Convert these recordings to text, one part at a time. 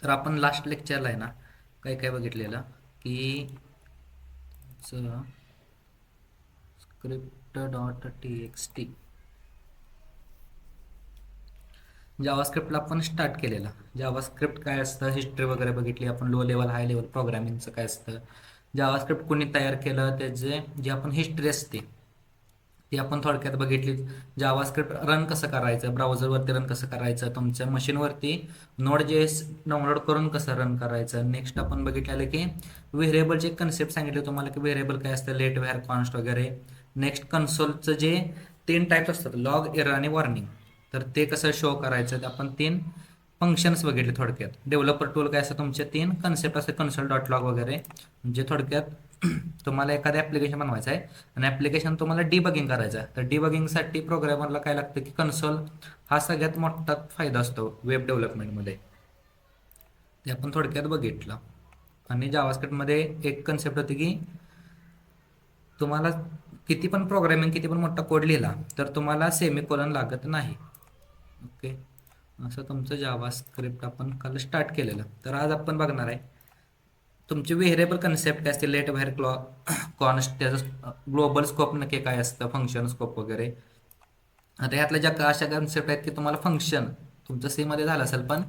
तर आपण लास्ट लेक्चरला आहे ना काय काय बघितलेलं की script dot T X T जावास्क्रिप्टला आपण स्टार्ट केलेलं. जावास्क्रिप्ट काय असतं, हिस्ट्री वगैरे बघितली आपण, लो लेवल हाय लेवल प्रोग्रामिंगचं काय असतं, जावास्क्रिप्ट कोणी तयार केलं त्याचे जे आपण हिस्ट्री असते ती आपण थोडक्यात बघितली. जावास्क्रिप्ट रन कसं करायचं, ब्राउझरवरती रन कसं करायचं, तुमच्या मशीनवरती नोड जे एस डाउनलोड करून कसं रन करायचं. नेक्स्ट आपण बघितलेलं की व्हेरिएबलचे कन्सेप्ट सांगितले तुम्हाला की व्हेरिएबल काय असतं, लेट व्हॅर कॉन्स्ट वगैरे. नेक्स्ट कन्सोलचं जे 3 टाईप्स असतात, लॉग, एरर आणि वॉर्निंग, तर ते कसं शो करायचं. आपण 3 फंक्शन्स बघितले थोडक्यात. डेव्हलपर टूल काय असतं, तुमचे 3 कन्सेप्ट असतात, कन्सोल डॉट लॉग वगैरे. म्हणजे थोडक्यात तुम्हाला एखादं ॲप्लिकेशन बनवायचं आहे आणि ॲप्लिकेशन तुम्हाला डिबगिंग करायचं आहे, तर डिबगिंगसाठी प्रोग्रामरला काय लागतं की कन्सोल हा सगळ्यात मोठा फायदा असतो वेब डेव्हलपमेंटमध्ये. ते आपण थोडक्यात बघितलं. आणि जावास्क्रिप्टमध्ये एक कन्सेप्ट होती की तुम्हाला किती पण प्रोग्रामिंग, किती पण मोठा कोड लिहिला तर तुम्हाला सेमीकोलन लागत नाही. ओके, असं तुमचं जावास्क्रिप्ट आपण काल स्टार्ट केलेलं. तर आज आपण बघणार आहे तुमचे व्हेरिएबल कन्सेप्ट काय असते, लेट व्हॅर कॉन्स्ट, त्याचं ग्लोबल स्कोप नक्की काय असतं, फंक्शन स्कोप वगैरे. आता ह्यातल्या ज्या अशा कन्सेप्ट आहेत की तुम्हाला फंक्शन तुमचं सी मध्ये झालं असेल, पण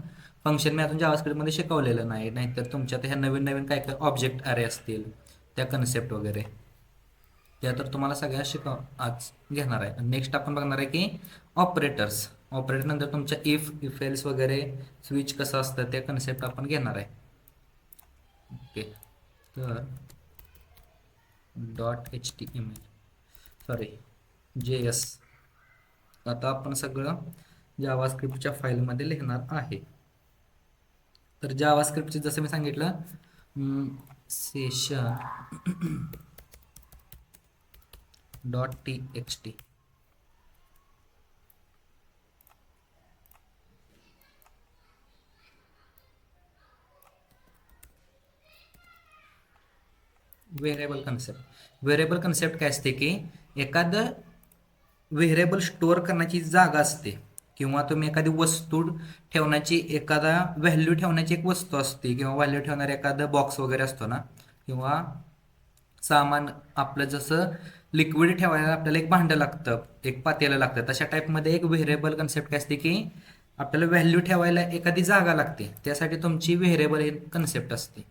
फंक्शन मी अजून जावास्क्रिप्टमध्ये शिकवलेलं नाही. नाहीतर तुमच्यात ह्या नवीन नवीन काय काय ऑब्जेक्ट अरे असतील, त्या कन्सेप्ट वगैरे, त्या तर तुम्हाला सगळ्या आज घेणार आहे. नेक्स्ट आपण बघणार आहे की ऑपरेटर्स. ऑपरेटर नंतर तुमच्या इफ एल्स वगैरे, स्विच कसं असतं, ते कन्सेप्ट आपण घेणार आहे. ओके, तर .html सॉरी JS आता आपण सगळं जावास्क्रिप्टच्या फाईलमध्ये लिहिणार आहे. तर जावास्क्रिप्टचे जसं मी सांगितलं, सेशन .txt व्हेरिएबल कन्सेप्ट काय असते की एखादं व्हेरिएबल स्टोअर करण्याची जागा असते, किंवा तुम्ही एखादी वस्तू ठेवण्याची, एखादा व्हॅल्यू ठेवण्याची एक वस्तू असते, किंवा व्हॅल्यू ठेवणारा एखादा बॉक्स वगैरे असतो ना, किंवा सामान आपलं जसं लिक्विड ठेवायला आपल्याला एक भांडं लागतं, एक पातेलं लागतं, तशा टाईपमध्ये एक व्हेरिएबल कन्सेप्ट काय असते की आपल्याला व्हॅल्यू ठेवायला एखादी जागा लागते, त्यासाठी तुमची व्हेरिएबल ही कन्सेप्ट असते.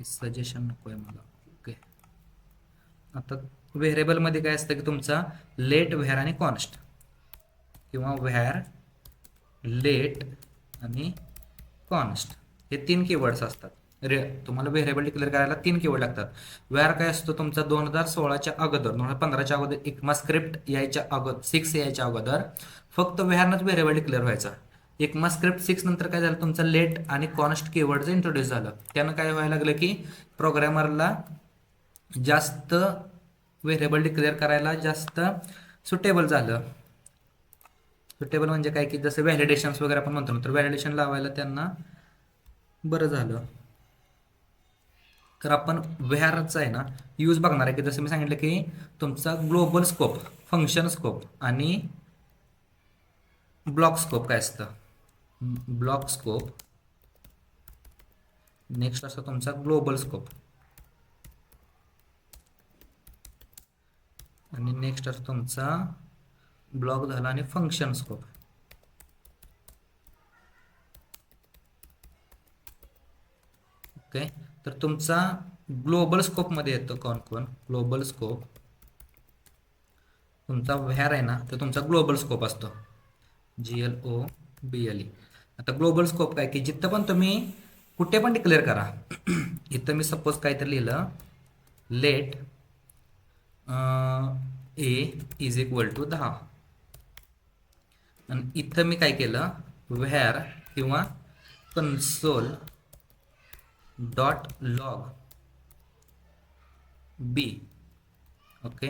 सजेशन नको आहे मला. ओके, आता व्हेरिएबलमध्ये काय असतं की तुमचा लेट, व्हॅर आणि कॉन्स्ट, किंवा व्हॅर, लेट आणि कॉन्स्ट, हे 3 कीवर्ड्स असतात. तुम्हाला व्हेरिएबल डिक्लेअर करायला 3 कीवर्ड लागतात. व्हॅर काय असतो तुमचा 2016च्या अगोदर, 2015च्या अगोदर, ECMAScript यायच्या अगोदर, 6 यायच्या अगोदर फक्त व्हॅरनंच व्हेरिएबल डिक्लेअर व्हायचा. ECMAScript 6 नंतर काय झालं, तुमचं लेट आणि कॉन्स्ट कीवर्डचं इंट्रोड्यूस झालं. त्यानं काय व्हायला लागलं की प्रोग्रॅमरला जास्त व्हेरिएबल डिक्लेअर करायला जास्त सुटेबल झालं. सुटेबल म्हणजे काय की जसं व्हॅलिडेशन्स वगैरे आपण म्हणतो, तर व्हॅलिडेशन लावायला त्यांना बरं झालं. तर आपण व्हॅरचा आहे ना यूज बघणार आहे की जसं मी सांगितलं की तुमचा ग्लोबल स्कोप, फंक्शन स्कोप आणि ब्लॉक स्कोप काय असतं, ब्लॉक स्कोप. नेक्स्ट असतो तुमचा ग्लोबल स्कोप, आणि नेक्स्ट असतो तुमचा ब्लॉक झाला आणि फंक्शन स्कोप. ओके, तर तुमचा ग्लोबल स्कोपमध्ये येतो कोण कोण. ग्लोबल स्कोप तुमचा व्हॅर आहे ना, तर तुमचा ग्लोबल स्कोप असतो, GLOBAL. आता ग्लोबल स्कोप काय की जिथं पण तुम्ही कुठे पण डिक्लेअर करा. इथं मी सपोज काहीतरी लिहिलं, let A is equal to 10, आणि इथं मी काय केलं, व्हॅर किंवा console dot log B. Okay,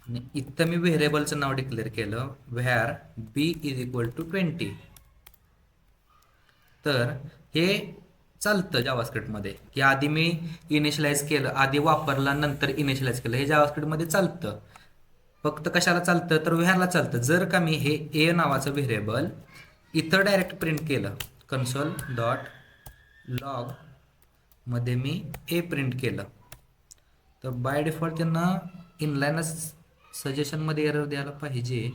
आणि इथं मी व्हेरिएबलचं नाव डिक्लेअर केलं, var B is equal to 20. तर हे चालतं जावास्क्रिप्टमध्ये की आधी मी इनिशियलाइज केलं, आधी वापरला, नंतर इनिशियलाइज केलं, हे जावास्क्रिप्टमध्ये चालतं. फक्त कशाला चालतं तर व्हेअरला चालतं. जर का मी हे ए नावाचं व्हेरिएबल इथं डायरेक्ट प्रिंट केलं, कन्सोल डॉट लॉग मध्ये मी ए प्रिंट केलं, तर बाय डिफॉल्ट त्यांना इनलाईनच सजेशनमध्ये एरर द्यायला पाहिजे.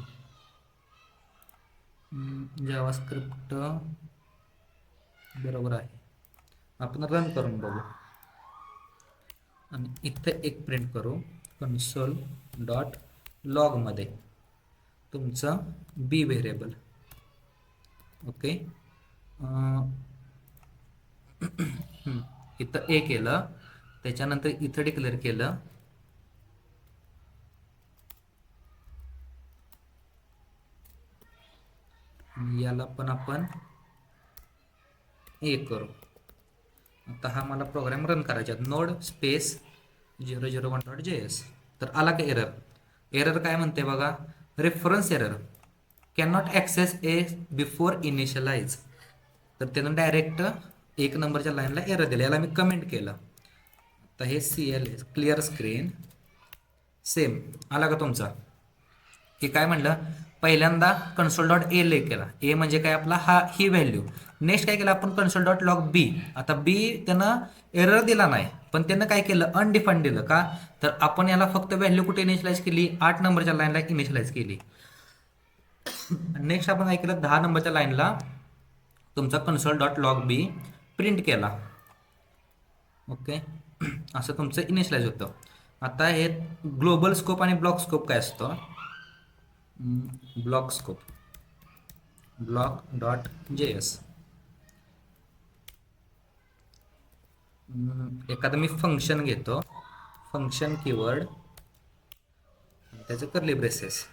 जावास्क्रिप्ट बरोबर आहे. आपण रन करून बघू आणि इथं एक प्रिंट करू, कन्सोल डॉट लॉगमध्ये तुमचं बी व्हेरिएबल. ओके, इथं ए केलं, त्याच्यानंतर इथं डिक्लेअर केलं याला पण आपण ए करू. आता हा मला प्रोग्राम रन करायचा आहे. Node space 001.js. तर आला का एरर? एरर काय म्हणते बघा, reference error can not access a before initialize. तर त्यानं डायरेक्ट एक नंबरच्या लाईनला एरर दिला. याला मी कमेंट केलं. आता हे CLS क्लिअर स्क्रीन सेम आला का तुमचा? की काय म्हणलं, पहिल्यांदा कन्सोल डॉट ए ले केला. ए म्हणजे काय आपला ही व्हॅल्यू. नेक्स्ट काय केलं आपण, कन्सोल डॉट लॉग बी. आता बी त्यानं एरर दिला नाही, पण त्यानं काय केलं, अनडिफाईंड दिलं. का तर आपण याला फक्त व्हॅल्यू कुठे इनिशियलाइज केली, 8 नंबरच्या लाईनला इनिशियलाइज केली. नेक्स्ट आपण काय केलं, 10 नंबरच्या लाईनला तुमचा कन्सोल डॉट लॉग बी प्रिंट केला. ओके, असं तुमचं इनिशियलाइज होतं. आता हे ग्लोबल स्कोप आणि ब्लॉक स्कोप काय असतं, block scope block dot JS. एखादं मी फंक्शन घेतो, फंक्शन कीवर्ड, त्याचं कर्ली ब्रेसेस.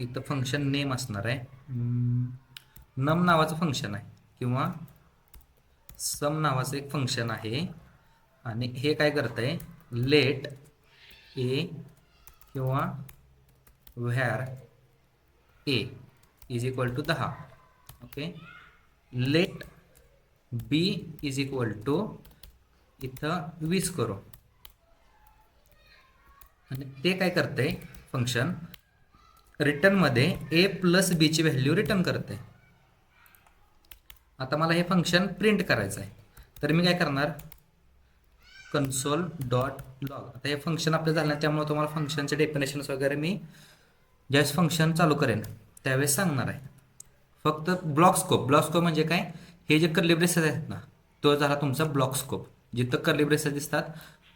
इथं फंक्शन नेम असणार आहे, नम नावाचं फंक्शन आहे किंवा सम नावाचं एक फंक्शन आहे. आणि हे काय करत आहे, लेट ए किंवा var A is equal to 10. Okay, let B is equal to इथं 20 करू. आणि ते काय करते फंक्शन, रिटर्नमध्ये ए प्लस बीची व्हॅल्यू रिटर्न करते. आता मला हे फंक्शन प्रिंट करायचं आहे, तर मी काय करणार, कन्सोल डॉट लॉग. आता हे फंक्शन आपलं झालं, त्यामुळे तुम्हाला फंक्शनचे डेफिनेशन्स वगैरे मी ज्यावेळेस फंक्शन चालू करेन त्यावेळेस सांगणार आहे. फक्त ब्लॉक स्कोप, ब्लॉक स्कोप म्हणजे काय, हे जे कर्ली ब्रेसेस आहेत ना, तो झाला तुमचा ब्लॉक स्कोप. जिथं कर्ली ब्रेसेस दिसतात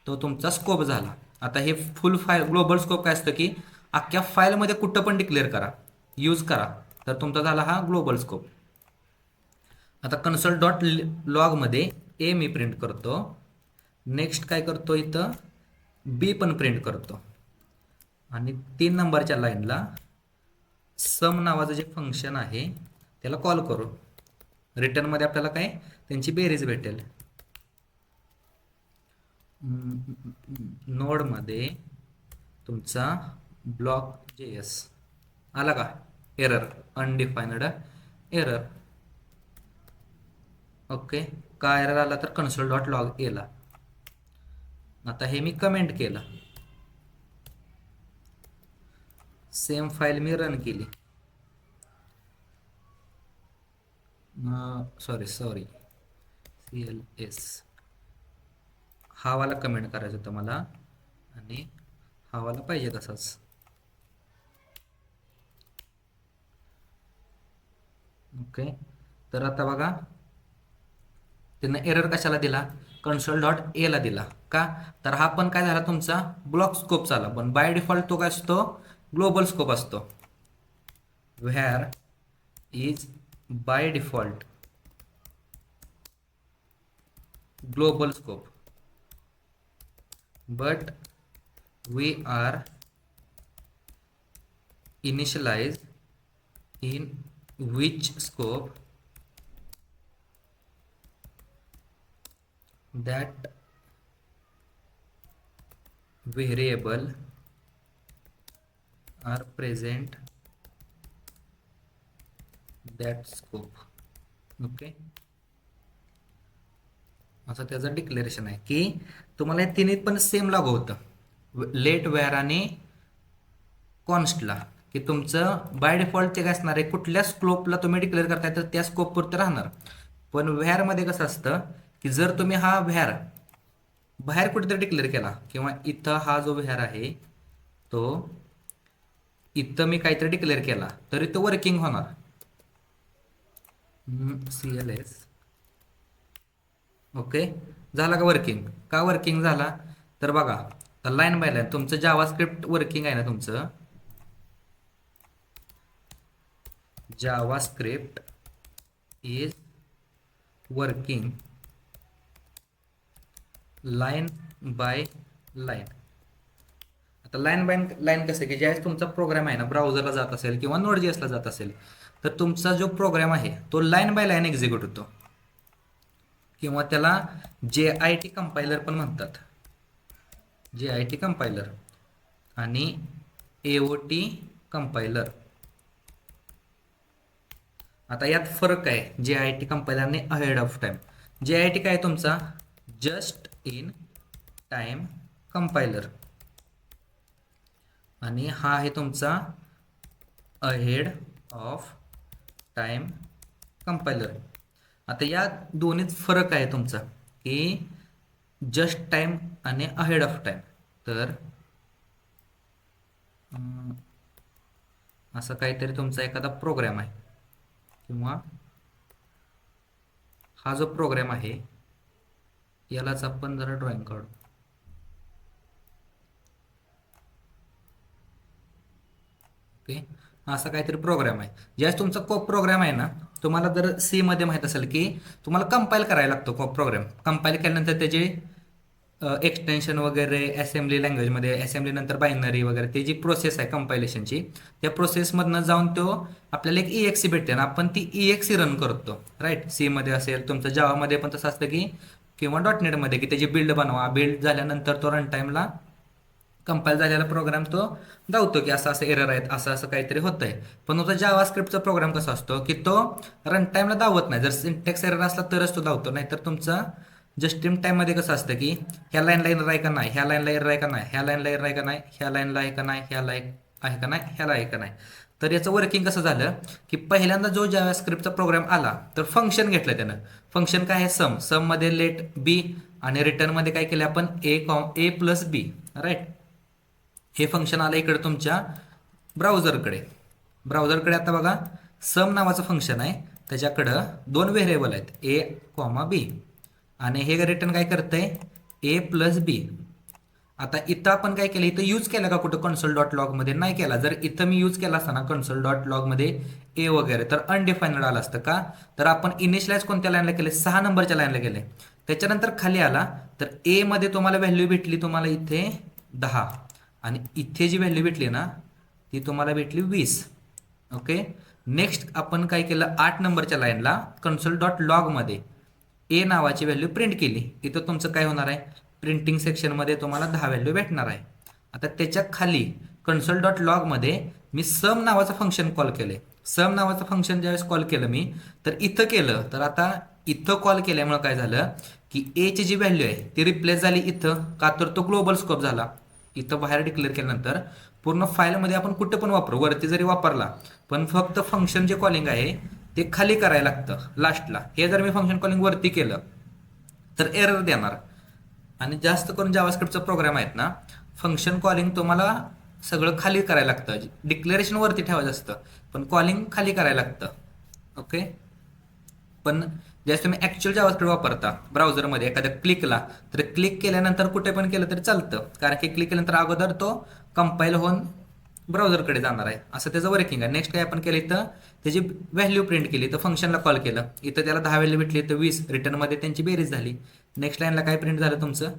तो तुमचा स्कोप झाला. आता हे फुल फाईल ग्लोबल स्कोप काय असतं की अख्ख्या फाईलमध्ये कुठं पण डिक्लेअर करा, यूज करा, तर तुमचा झाला हा ग्लोबल स्कोप. आता कन्सोल डॉट लॉगमध्ये ए मी प्रिंट करतो. नेक्स्ट काय करतो, इथं बी पण प्रिंट करतो. आणि 3 नंबरच्या लाईनला सम नावाचं जे फंक्शन आहे त्याला कॉल करू. रिटर्नमध्ये आपल्याला काय, त्यांची बेरीज भेटेल. नोडमध्ये तुमचा ब्लॉक JS आला का एरर, अनडिफाईन्ड एरर. ओके, का एरर आला तर कन्सोल डॉट लॉग एला. आता हे मी कमेंट केलं, सेम फाईल मी रन केली. सॉरी CLS हा वाला कमेंट करायचं होतं मला, आणि हा वाला पाहिजे तसाच. ओके, तर आता बघा त्यानं एरर कशाला दिला, कन्सोल डॉट एला दिला. का तर हा पण काय झाला तुमचा ब्लॉक स्कोप झाला, पण बाय डिफॉल्ट तो काय असतो, ग्लोबल स्कोप असतो. Where is by default global scope, but we are initialized in which scope that variable are present that scope. Okay, असं त्याचं डिक्लेरेशन आहे की तुम्हाला हे तिन्ही पण सेम लागू होतं. लेट वेअर आणि कॉन्स्टला, की तुमचं बाय डिफॉल्ट ते काय असणार आहे, कुठल्या स्कोपला तुम्ही डिक्लेअर करताय तर त्या स्कोपपुरतं राहणार. पण व्हॅरमध्ये कसं असतं की जर तुम्ही हा व्हॅर बाहेर कुठेतरी डिक्लेअर केला किंवा इथं हा जो व्हॅर आहे तो इथं मी काहीतरी डिक्लेअर केला तर इथं वर्किंग होणार. CLS ओके, झाला का वर्किंग? का वर्किंग झाला तर बघा, तर लाईन बाय लाईन तुमचं जावास्क्रिप्ट वर्किंग आहे ना, तुमचं JavaScript is working line by line. आता लाईन बाय लाईन कसं आहे की ज्यावेळेस तुमचा प्रोग्राम आहे ना ब्राउझरला जात असेल किंवा Node.js ला जात असेल तर तुमचा जो प्रोग्राम आहे तो लाईन बाय लाईन एक्झिक्यूट होतो, किंवा त्याला JIT कंपायलर पण म्हणतात, JIT कंपायलर आणि AOT कंपायलर. आता यात फरक आहे JIT कंपायलर आणि अहेड ऑफ टाइम. JIT काय तुमचा जस्ट इन टाइम कंपायलर आणि हा आहे तुमचा अहेड ऑफ टाइम कंपायलर. आता या दोन्हीत फरक आहे तुमचा की जस्ट टाइम आणि अहेड ऑफ टाइम. तर असं काहीतरी तुमचा एखादा प्रोग्राम आहे किंवा हा जो प्रोग्राम आहे यालाच आपण जरा ड्रॉइंग काढू. ओके, असा काहीतरी प्रोग्राम आहे. ज्यावेळेस तुमचा कोप प्रोग्राम आहे ना, तुम्हाला जर सी मध्ये माहित असेल की तुम्हाला कंपाईल करायला लागतो कोप प्रोग्राम. कंपाईल केल्यानंतर त्याचे एक्सटेन्शन वगैरे असेंब्ली लँग्वेजमध्ये, असेंब्ली नंतर बायनरी वगैरे ती जी प्रोसेस आहे कंपायलेशनची, त्या प्रोसेसमधनं जाऊन तो आपल्याला एक EXE भेटते ना, आपण ती EXE रन करतो. राईट, सी मध्ये असेल, तुमचं जावामध्ये पण तसं असतं की किंवा .NET मध्ये की त्याची बिल्ड बनवा, बिल्ड झाल्यानंतर तो रन टाईमला कंपाईल झालेला प्रोग्राम तो दावतो की असं असं एरर आहेत, असं असं काहीतरी होतंय. पण तुमचा जावास्क्रिप्टचा प्रोग्राम कसा असतो की तो रन टाईमला दावत नाही. जर सिंटॅक्स एरर असला तरच तो दावतो, नाहीतर तुमचा जस्ट इन टाईममध्ये कसं असतं की ह्या लाईनला एरर आहे का नाही, ह्या लाईनला एरर आहे का नाही, ह्या लाईनला एरर आहे का नाही, ह्या लाईनला आहे का नाही, ह्या लाईन आहे का नाही, ह्याला आहे का नाही. तर याचं वर्किंग कसं झालं की पहिल्यांदा जो जावास्क्रिप्टचा प्रोग्राम आला तर फंक्शन घेतलं त्यानं. फंक्शन काय आहे, सम मध्ये लेट बी आणि रिटर्नमध्ये काय केलं आपण ए प्लस बी. राईट, हे फंक्शन आलं इकडे तुमच्या ब्राउझरकडे. ब्राउझरकडे आता बघा सम नावाचं फंक्शन आहे, त्याच्याकडं दोन व्हेरिएबल आहेत ए कॉमा बी आणि हे रिटर्न काय करतंय ए प्लस बी. आता इथं आपण काय केलं, इथं यूज केला का कुठं कन्सोल डॉट लॉगमध्ये? नाही केला. जर इथं मी यूज केला असता ना कन्सोल डॉट लॉगमध्ये ए वगैरे तर अनडिफाईन्ड आलं असतं. का तर आपण इनिशियलाइज कोणत्या लाईनला केले, 6 नंबरच्या लाईनला केले. त्याच्यानंतर खाली आला तर ए मध्ये तुम्हाला व्हॅल्यू भेटली तुम्हाला इथे 10 आणि इथे जी व्हॅल्यू भेटली ना ती तुम्हाला भेटली 20. ओके, नेक्स्ट आपण काय केलं, 8 नंबरच्या लाईनला कन्सोल डॉट लॉगमध्ये ए नावाची व्हॅल्यू प्रिंट केली. इथं तुमचं काय होणार आहे, प्रिंटिंग सेक्शनमध्ये तुम्हाला 10 व्हॅल्यू भेटणार आहे. आता त्याच्या खाली कन्सोल डॉट लॉगमध्ये मी सम नावाचं फंक्शन कॉल केले. सम नावाचं फंक्शन ज्यावेळेस कॉल केलं मी तर इथं केलं, तर आता इथं कॉल केल्यामुळे काय झालं की एची जी व्हॅल्यू आहे ती रिप्लेस झाली इथं. का तर तो ग्लोबल स्कोप झाला. इथं बाहेर डिक्लेअर केल्यानंतर पूर्ण फाईलमध्ये आपण कुठं पण वापरू, वरती जरी वापरला पण फक्त फंक्शन जे कॉलिंग आहे ते खाली करायला लागतं लास्टला. हे जर मी फंक्शन कॉलिंग वरती केलं तर एरर देणार. आणि जास्त करून जावास्क्रिप्टचा प्रोग्राम आहेत ना, फंक्शन कॉलिंग तुम्हाला सगळं खाली करायला लागतं. डिक्लेरेशन वरती ठेवायचं असतं पण कॉलिंग खाली करायला लागतं. ओके, पण ज्यावेळेस तुम्ही ॲक्च्युअल जावास्क्रिप्ट वापरता ब्राउझरमध्ये एखाद्या क्लिकला, तर क्लिक केल्यानंतर कुठे पण केलं तरी चालतं, कारण की क्लिक केल्यानंतर अगोदर तो कंपाईल होऊन ब्राउझरकडे जाणार आहे. असं त्याचं वर्किंग आहे. नेक्स्ट काय आपण केलं, इथं त्याची व्हॅल्यू प्रिंट केली, तर फंक्शनला कॉल केलं, इथं त्याला 10 व्हॅल्यू भेटली, तर 20 रिटर्नमध्ये त्यांची बेरीज झाली. नेक्स्ट लाईनला काय प्रिंट झालं तुमचं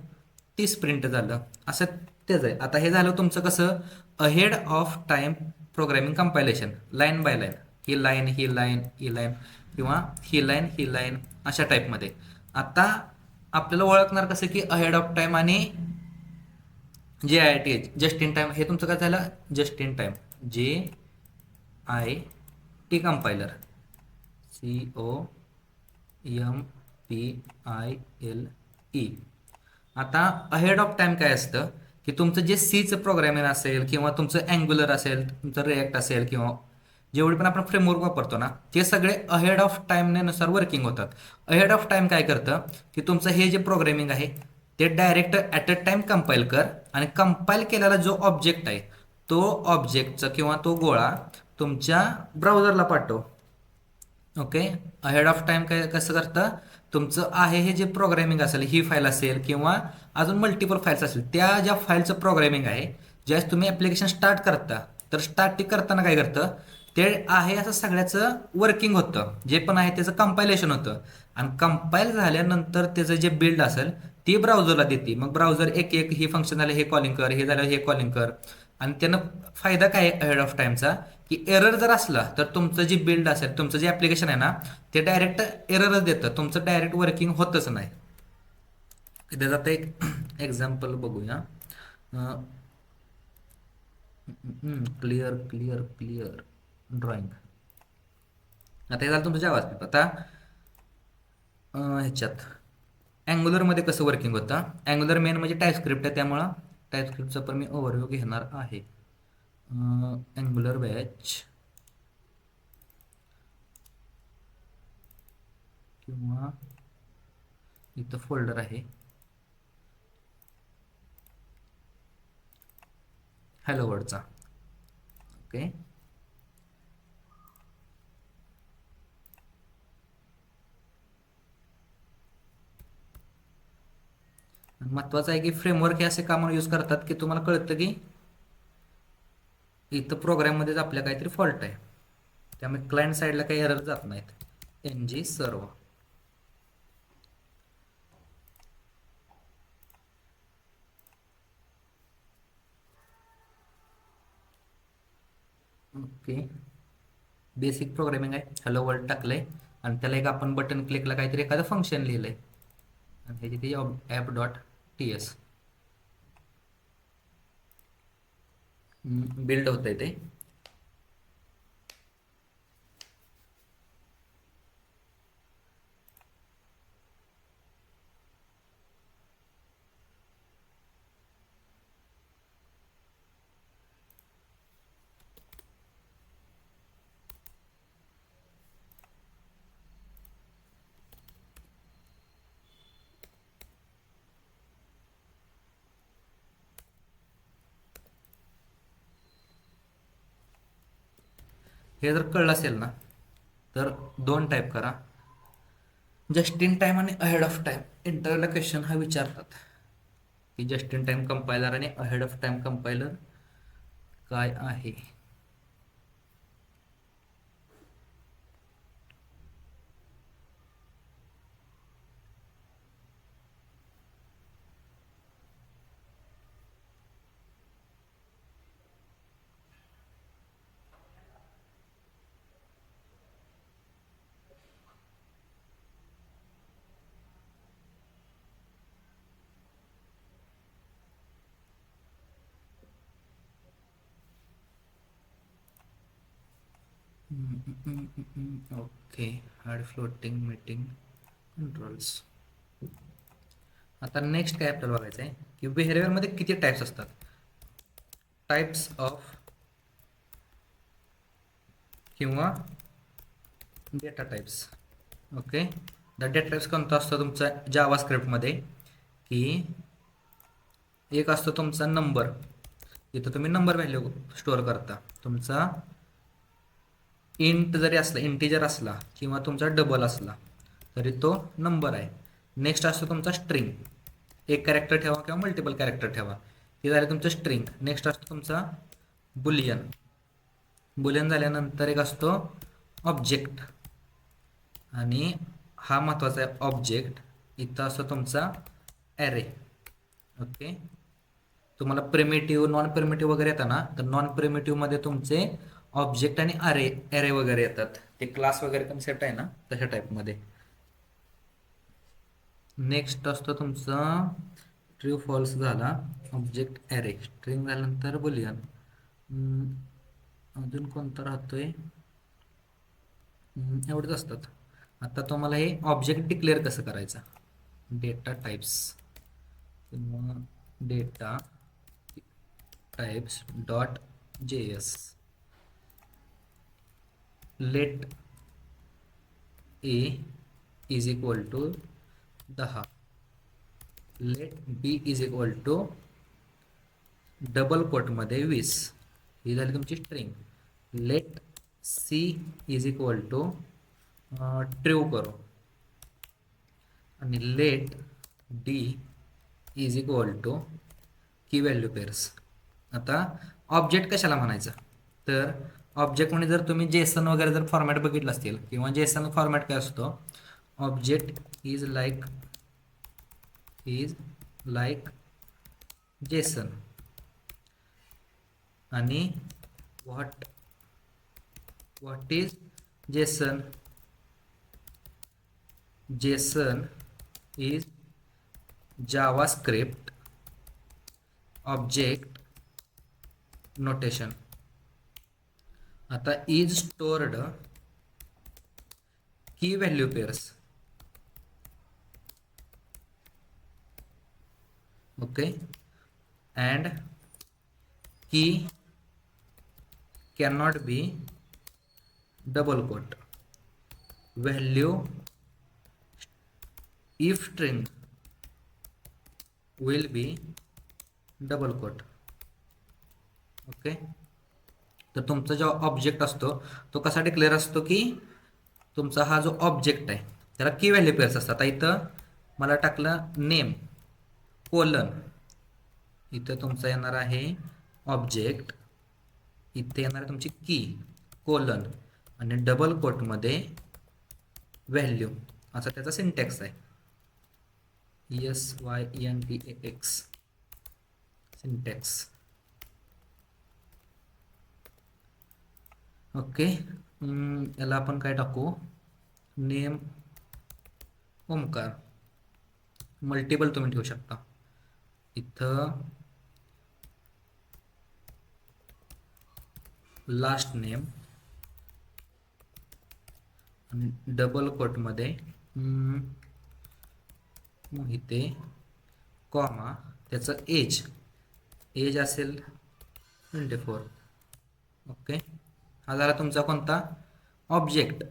30 प्रिंट झालं. असं तेच आहे. आता हे झालं तुमचं कसं ahead of time programming compilation, line by line, he line he line he line किंवा ही लाईन अशा टाईपमध्ये. आता आपल्याला ओळखणार कसं की अहेड ऑफ टाइम आणि JIT जस्ट इन टाइम. हे तुमचं काय झालं just in time, JIT compiler, COMPILE. आता अहेड ऑफ टाइम काय असतं की तुमचं जे सीचं प्रोग्रामिंग असेल किंवा तुमचं अँग्युलर असेल, तुमचं रिॲक्ट असेल किंवा जेवढे पण आपण फ्रेमवर्क वापरतो ना, ते सगळे अहेड ऑफ टाईमने नुसार वर्किंग होतात. अहेड ऑफ टाईम काय करतं की तुमचं हे जे प्रोग्रामिंग आहे ते direct at a time compile कर आणि कंपाईल केलेला जो ऑब्जेक्ट आहे तो ऑब्जेक्टचा किंवा तो गोळा तुमच्या ब्राउझरला पाठव. ओके. अहेड ऑफ टाइम काय कसं करतं, तुमचं आहे हे जे प्रोग्रामिंग असेल, ही फाईल असेल किंवा अजून मल्टिपल फाईल्स असेल, त्या ज्या फाईलचं प्रोग्रामिंग आहे, ज्यावेळेस तुम्ही ॲप्लिकेशन स्टार्ट करता तर स्टार्टिंग करताना काय करतं, ते आहे असं सगळ्याचं वर्किंग होतं, जे पण आहे त्याचं कंपायलेशन होतं आणि कंपाईल झाल्यानंतर त्याचं जे बिल्ड असेल ती ब्राउझरला देते. मग ब्राउझर एक एक हे फंक्शन झालं हे कॉलिंग कर, हे झालं हे कॉलिंग कर. आणि त्यानं फायदा काय आहे अहेड ऑफ टाईमचा, की एरर जर असला तर तुमचं जे बिल्ड असेल, तुमचं जे ॲप्लिकेशन आहे ना, ते डायरेक्ट एररच देतं, तुमचं डायरेक्ट वर्किंग होतच नाही. त्याचं आता एक एक्झाम्पल बघूया. Clear clear clear drawing. आता हे झालं तुमचं जावास्क्रिप्ट. आता ह्याच्यात अँग्युलरमध्ये कसं वर्किंग होतं, अँग्युलर मेन म्हणजे टाईपस्क्रिप्ट आहे, त्यामुळं टाईपस्क्रिप्टचा पण मी ओव्हरव्ह्यू घेणार आहे. अँग्युलर बॅच किंवा इथं फोल्डर आहे हॅलो वर्डचा. ओके. महत्वाचं आहे की फ्रेमवर्क हे असे कामाला यूज करतात की तुम्हाला कळतं की इथं प्रोग्राममध्येच आपल्या काहीतरी फॉल्ट आहे, त्यामुळे क्लायंट साईडला काही एरर जात नाहीत. ng सर्व. ओके. बेसिक प्रोग्रामिंग आहे, हॅलो वर्ल्ड टाकलंय आणि त्याला एक आपण बटन क्लिकला काहीतरी एखादं फंक्शन लिहिलंय आणि ह्याची ती app dot T S build होतंय ते. हे जर कळलं असेल ना तर दोन टाईप करा, जस्ट इन टाइम आणि अहेड ऑफ टाइम. इंटरव्ह्यूला क्वेश्चन हा विचारतात की जस्ट इन टाइम कंपायलर आणि अहेड ऑफ टाइम कंपायलर काय आहे. Okay. Hard floating meeting controls. आता नेक्स्ट काय आपल्याला बघायचं आहे की बिहेवियरमध्ये किती टाईप्स असतात. टाईप्स ऑफ किंवा data types. Okay. The data types कोणता असतो तुमचा जावा स्क्रिप्टमध्ये, की एक असतो तुमचा नंबर, इथं तुम्ही नंबर व्हॅल्यू स्टोअर करता. तुमचा इंट जरी असला, इंटिजर असला किंवा तुमचा डबल असला तरी तो नंबर आहे. नेक्स्ट असतो तुमचा स्ट्रिंग, एक कॅरेक्टर ठेवा किंवा मल्टिपल कॅरेक्टर ठेवा, हे झाले तुमचं स्ट्रिंग. नेक्स्ट असतो तुमचा बुलियन. बुलियन झाल्यानंतर एक असतो ऑब्जेक्ट आणि हा महत्त्वाचा आहे ऑब्जेक्ट. इथं असतो तुमचा ॲरे. ओके. तुम्हाला प्रिमिटिव्ह नॉन प्रिमिटिव्ह वगैरे येतं ना, तर नॉन प्रिमिटिव्हमध्ये तुमचे ऑब्जेक्ट आणि ॲरे वगैरे येतात, ते क्लास वगैरे कन्सेप्ट आहे ना तशा टाईपमध्ये. नेक्स्ट असतो तुमचा ट्रू फॉल्स झाला, ऑब्जेक्ट ॲरे. स्ट्रिंग झाल्यानंतर बुलियन. अजून कोणता राहतोय, एवढंच असतात. आता तुम्हाला हे ऑब्जेक्ट डिक्लेअर कसं करायचं, डेटा टाईप्स किंवा data types dot JS let A is equal to 10, let B is equal to double कोटमध्ये 20, ही झाली तुमची string. Let C is equal to true करू आणि let D is equal to key value pairs. आता object कशाला म्हणायचं, तर ऑब्जेक्ट म्हणजे जर तुम्ही जेसन वगैरे जर फॉर्मॅट बघितलं असतील किंवा जेसन फॉर्मॅट काय असतो, ऑब्जेक्ट इज लाईक जेसन आणि what is JSON. JSON is JavaScript object notation. आता is stored key value pairs. Okay, and key cannot be double quote. Value if string will be double quote. Okay, तर तुमचा जो object असतो तो कसा declare असतो की तुमचा हा जो ऑब्जेक्ट आहे त्याला की व्हॅल्यू पेअर्स असतात. आता इथं मला टाकलं नेम कोलन, इथं तुमचा येणार आहे ऑब्जेक्ट, इथे येणार आहे तुमची की कोलन आणि डबल कोटमध्ये व्हॅल्यू, असा त्याचा सिंटॅक्स आहे. SYNTAX syntax. ओके, याला आपण काय टाकू, नेम ओमकार. मल्टिपल तुम्ही ठेवू शकता. इथं लास्ट नेम आणि डबल कोटमध्ये इथे कॉमा, त्याचं एज असेल 24. ओके, हा झाला तुमचा कोणता object.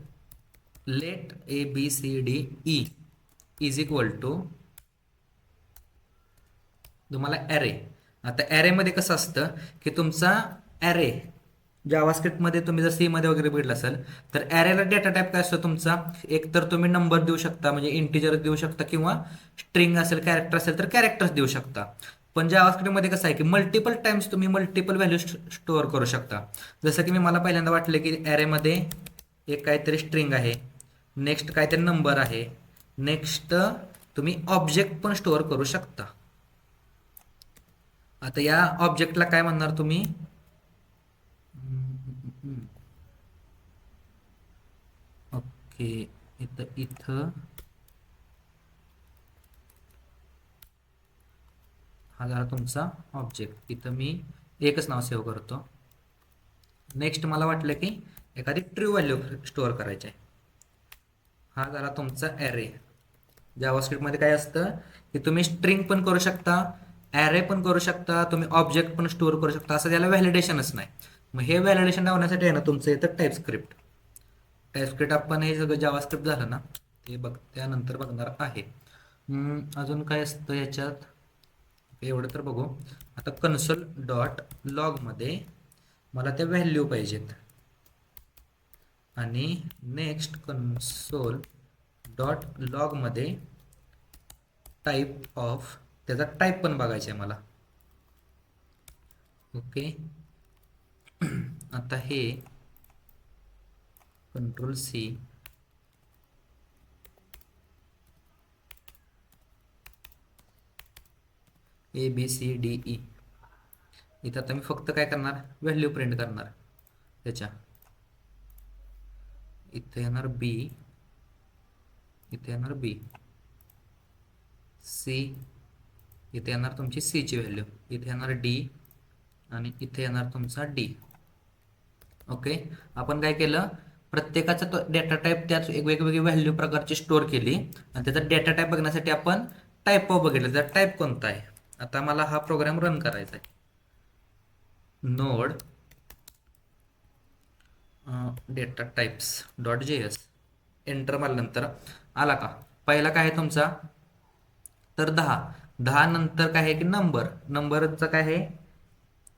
Let ABCDE is equal to तुम्हाला ॲरे. आता ॲरेमध्ये कसं असतं की तुमचा ॲरे जावास्क्रिप्टमध्ये तुम्ही जर C मध्ये वगैरे बघितलं असेल तर ॲरेला डेटा टाईप काय असतो तुमचा, एक तर तुम्ही नंबर देऊ शकता म्हणजे इंटिजर देऊ शकता किंवा स्ट्रिंग असेल कॅरेक्टर असेल तर कॅरेक्टर्स देऊ शकता. पण जावास्क्रिप्टमध्ये कसं आहे की मल्टिपल टाइम्स तुम्ही मल्टिपल व्हॅल्यू स्टोअर करू शकता. जसं की मला पहिल्यांदा वाटलं की ॲरेमध्ये एक काहीतरी स्ट्रिंग आहे, नेक्स्ट काहीतरी नंबर आहे, नेक्स्ट तुम्ही ऑब्जेक्ट पण स्टोअर करू शकता. आता या ऑब्जेक्टला काय म्हणणार तुम्ही, ओके, इथं हा झाला तुमचा ऑब्जेक्ट. इथं मी एकच नाव सेव्ह करतो. नेक्स्ट मला वाटलं की एखादी ट्रू व्हॅल्यू स्टोअर करायची आहे. हा झाला तुमचा ॲरे. जावास्क्रिप्टमध्ये काय असतं की तुम्ही स्ट्रिंग पण करू शकता, ॲरे पण करू शकता, तुम्ही ऑब्जेक्ट पण स्टोअर करू शकता, असं त्याला व्हॅलिडेशनच नाही. मग हे व्हॅलिडेशन लावण्यासाठी आहे ना तुमचं येतं टाईपस्क्रिप्ट. टाईपस्क्रिप्ट आपण हे सगळं जावास्क्रिप्ट झालं ना ते त्यानंतर बघणार आहे. अजून काय असतं याच्यात, एवढं तर बघू. आता कन्सोल डॉट लॉगमध्ये मला त्या व्हॅल्यू पाहिजेत आणि नेक्स्ट कन्सोल डॉट लॉगमध्ये टाईप ऑफ, त्याचा टाईप पण बघायचा आहे मला. ओके, आता हे Ctrl+C ABCDE. इथं आता मी फक्त काय करणार, व्हॅल्यू प्रिंट करणार त्याच्या. इथे येणार B, इथे येणार B, C, इथे येणार तुमची C ची व्हॅल्यू, इथे येणार D आणि इथे येणार तुमचा D. ओके, आपण काय केलं, प्रत्येकाचा तो डेटा टाईप त्याच एक वेगवेगळी व्हॅल्यू प्रकारची स्टोअर केली आणि त्याचा डेटा टाईप बघण्यासाठी आपण टाईप ऑफ बघितलं, त्याचा टाईप कोणता आहे. आता मला हा प्रोग्राम रन करायचा आहे. Node data types dot JS enter मारल्यानंतर आला का? पहिला काय आहे तुमचा? तर 10 नंतर काय आहे की नंबरचं काय आहे?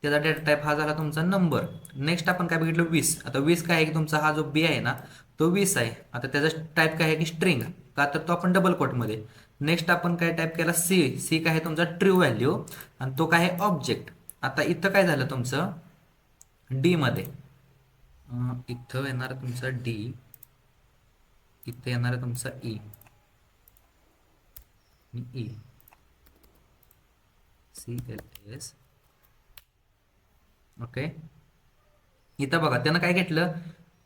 त्याचा डेटा टाईप हा झाला तुमचा नंबर. नेक्स्ट आपण काय बघितलं? 20. आता 20 काय आहे की तुमचा हा जो बी आहे ना तो 20 आहे. आता त्याचा टाईप काय आहे की स्ट्रिंग, का तर तो आपण डबल कोटमध्ये. नेक्स्ट आपण काय टाईप केला? सी काय आहे तुमचा ट्रू व्हॅल्यू आणि तो काय आहे ऑब्जेक्ट. आता इथं काय झालं तुमचं? डी मध्ये इथं येणार तुमचा डी, इथं येणार तुमचा ई आणि CLS. ओके, इथं बघा त्यानं काय घेतलं?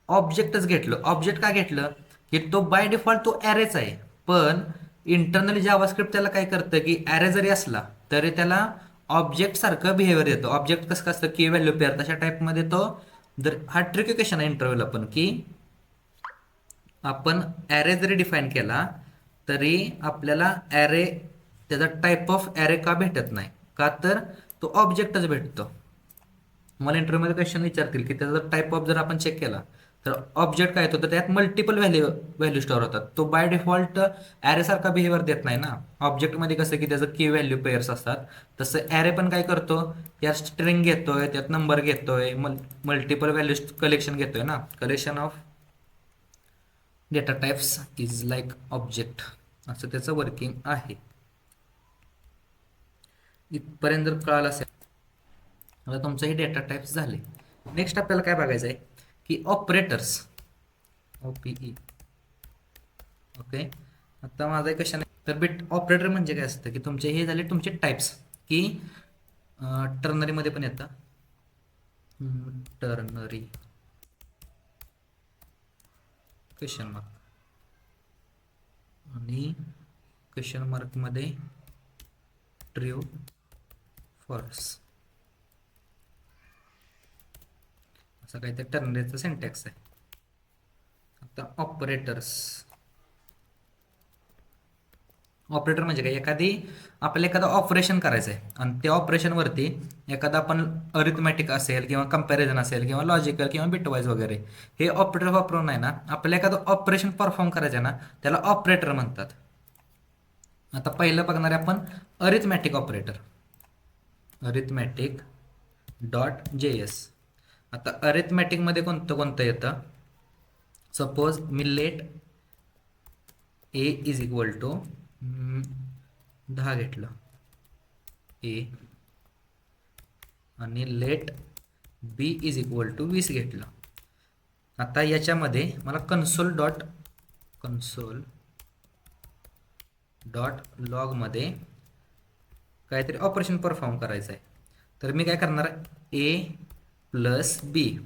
ऑब्जेक्टच घेतलं. ऑब्जेक्ट का घेतलं? की तो बाय डिफॉल्ट तो ॲरेच आहे, पण इंटरनली जावास्क्रिप्ट त्याला काय करतं की ॲरे जरी असला तरी त्याला ऑब्जेक्ट सारखं बिहेवियर देतो. ऑब्जेक्ट कसं असतं की व्हॅल्यू पेअर तशा टाईपमध्ये तो. जर हा ट्रिक क्वेश्चन आहे इंटरव्ह्यूला पण, की आपण ॲरे जरी डिफाईन केला तरी आपल्याला ॲरे त्याचा टाईप ऑफ ॲरे का भेटत नाही? का तर तो ऑब्जेक्टच भेटतो. मला इंटरव्ह्यूमध्ये क्वेश्चन विचारतील की त्याचा टाईप ऑफ जर आपण चेक केला तर ऑब्जेक्ट काय येतो? तर त्यात मल्टिपल व्हॅल्यू स्टोअर होतात. तो बाय डिफॉल्ट ॲरे सारखा बिहेवियर देत नाही ना. ऑब्जेक्टमध्ये कसं की त्याचं की व्हॅल्यू पेअर्स असतात, तसं ॲरे पण काय करतो? त्यात स्ट्रिंग घेतोय, त्यात नंबर घेतोय, मल्टिपल व्हॅल्यू कलेक्शन घेतोय ना. Collection of data types is like object, असं त्याचं वर्किंग आहे. इथपर्यंत जर कळालं असेल. आता तुमचं हे डेटा टाइप्स झाले. नेक्स्ट आपल्याला काय बघायचं आहे की ऑपरेटर्स, OPE. ओके, आता माझा एक क्वेश्चन आहे. तर बिट ऑपरेटर म्हणजे काय असतं की तुमचे हे झाले तुमचे टाइप्स, की टर्नरीमध्ये पण येतं. टर्नरी क्वेश्चन मार्क आणि क्वेश्चन मार्कमध्ये ट्रू फॉल्स, असं काहीतरी टर्नरीचं सिंटॅक्स आहे. आता ऑपरेटर्स, ऑपरेटर म्हणजे काय? आपल्याला एखादं ऑपरेशन करायचं आहे आणि त्या ऑपरेशनवरती एखादा आपण अरिथमॅटिक असेल किंवा कंपॅरिझन असेल किंवा लॉजिकल किंवा बिटवाईज वगैरे हे ऑपरेटर वापरून आहे ना आपल्याला एखादं ऑपरेशन परफॉर्म करायचं आहे ना त्याला ऑपरेटर म्हणतात. आता पहिलं बघणार आहे आपण अरिथमॅटिक ऑपरेटर, arithmetic.js. आता अरिथमॅटिकमध्ये कोणतं कोणतं येतं? सपोज मी let A is equal to 10 घेतलं ए आणि let B is equal to 20 घेतलं. आता याच्यामध्ये मला कन्सोल डॉट लॉगमध्ये काहीतरी ऑपरेशन परफॉर्म करायचं आहे. तर मी काय करणार? ए प्लस बी.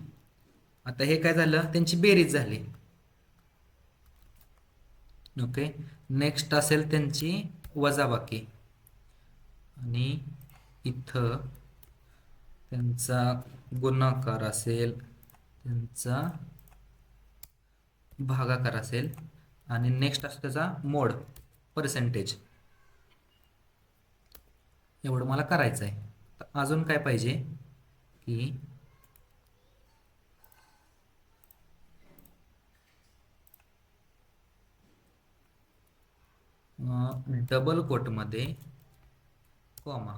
आता हे काय झालं? त्यांची बेरीज झाली. ओके, नेक्स्ट असेल त्यांची वजाबाकी आणि इथं त्यांचा गुणाकार असेल, त्यांचा भागाकार असेल आणि नेक्स्ट असतो त्याचा मोड पर्सेंटेज. एवढं मला करायचं आहे. अजून काय पाहिजे की डबल कोटमध्ये कॉमा.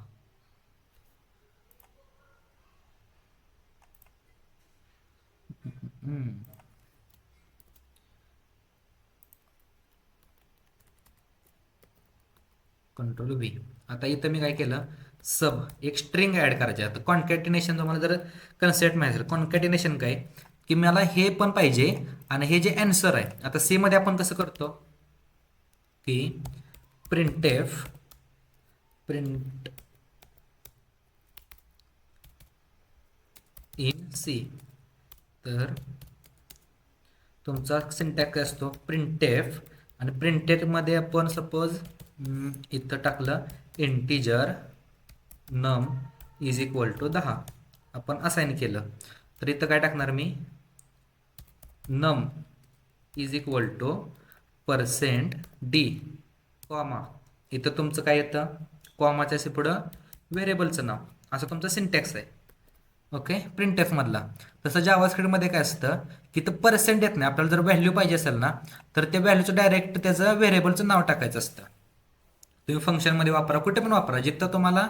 Control V. आता इथं मी काय केलं? सब एक स्ट्रिंग ऍड करायची. आता कॉन्कॅटिनेशन तुम्हाला जर कन्सेप्ट माहिती असेल, कॉन्कॅटिनेशन काय की मला हे पण पाहिजे आणि हे जे आन्सर आहे. आता सी मध्ये आपण कसं करतो की प्रिंट इन सी. तर तुमचा सिंटॅक्स असतो प्रिंटेफ आणि प्रिंटेफमध्ये आपण सपोज इथं टाकलं इंटिजर नम इज इक्वल टू 10 आपण असाइन केलं. तर इथं काय टाकणार मी? Num is equal to %d comma. इथं तुमचं काय येतं? कॉमाच्या पुढं व्हेरिएबलचं नाव, असं तुमचं सिंटॅक्स आहे. ओके, प्रिंट एफ मधला. तसं जावास्क्रिप्टमध्ये काय असतं की तर पर्सेंट येत नाही. आपल्याला जर व्हॅल्यू पाहिजे असेल ना, तर त्या व्हॅल्यूचं डायरेक्ट त्याचं व्हेरिएबलचं नाव टाकायचं असतं. तुम्ही फंक्शनमध्ये वापरा, कुठे पण वापरा, जिथं तुम्हाला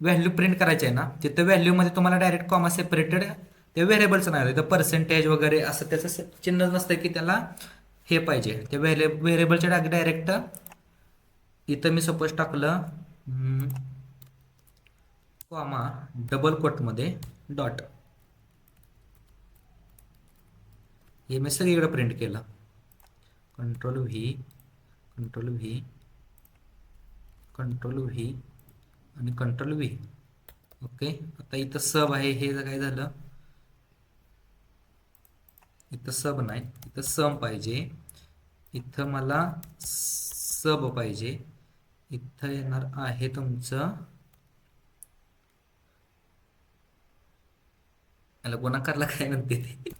व्हॅल्यू प्रिंट करायची आहे ना, तिथं व्हॅल्यूमध्ये तुम्हाला डायरेक्ट कॉमा सेपरेटेड त्या व्हेरिएबलचं नाव आहे. पर्सेंटेज वगैरे असं त्याचं चिन्ह नसतं की त्याला हे पाहिजे. त्या व्हेरिएबलच्या डायरेक्ट इथं मी सपोज टाकलं कॉमा डबल कोटमध्ये डॉट, हे मी सगळीकडे प्रिंट केलं. Control V, control V, control V आणि कंट्रोल व्ही. ओके, आता इथं सब आहे, हे काय झालं, इथं सब नाही, इथं सम पाहिजे. इथं मला सब पाहिजे. इथं येणार आहे तुमचं, याला गुणाकारला काय म्हणते ते,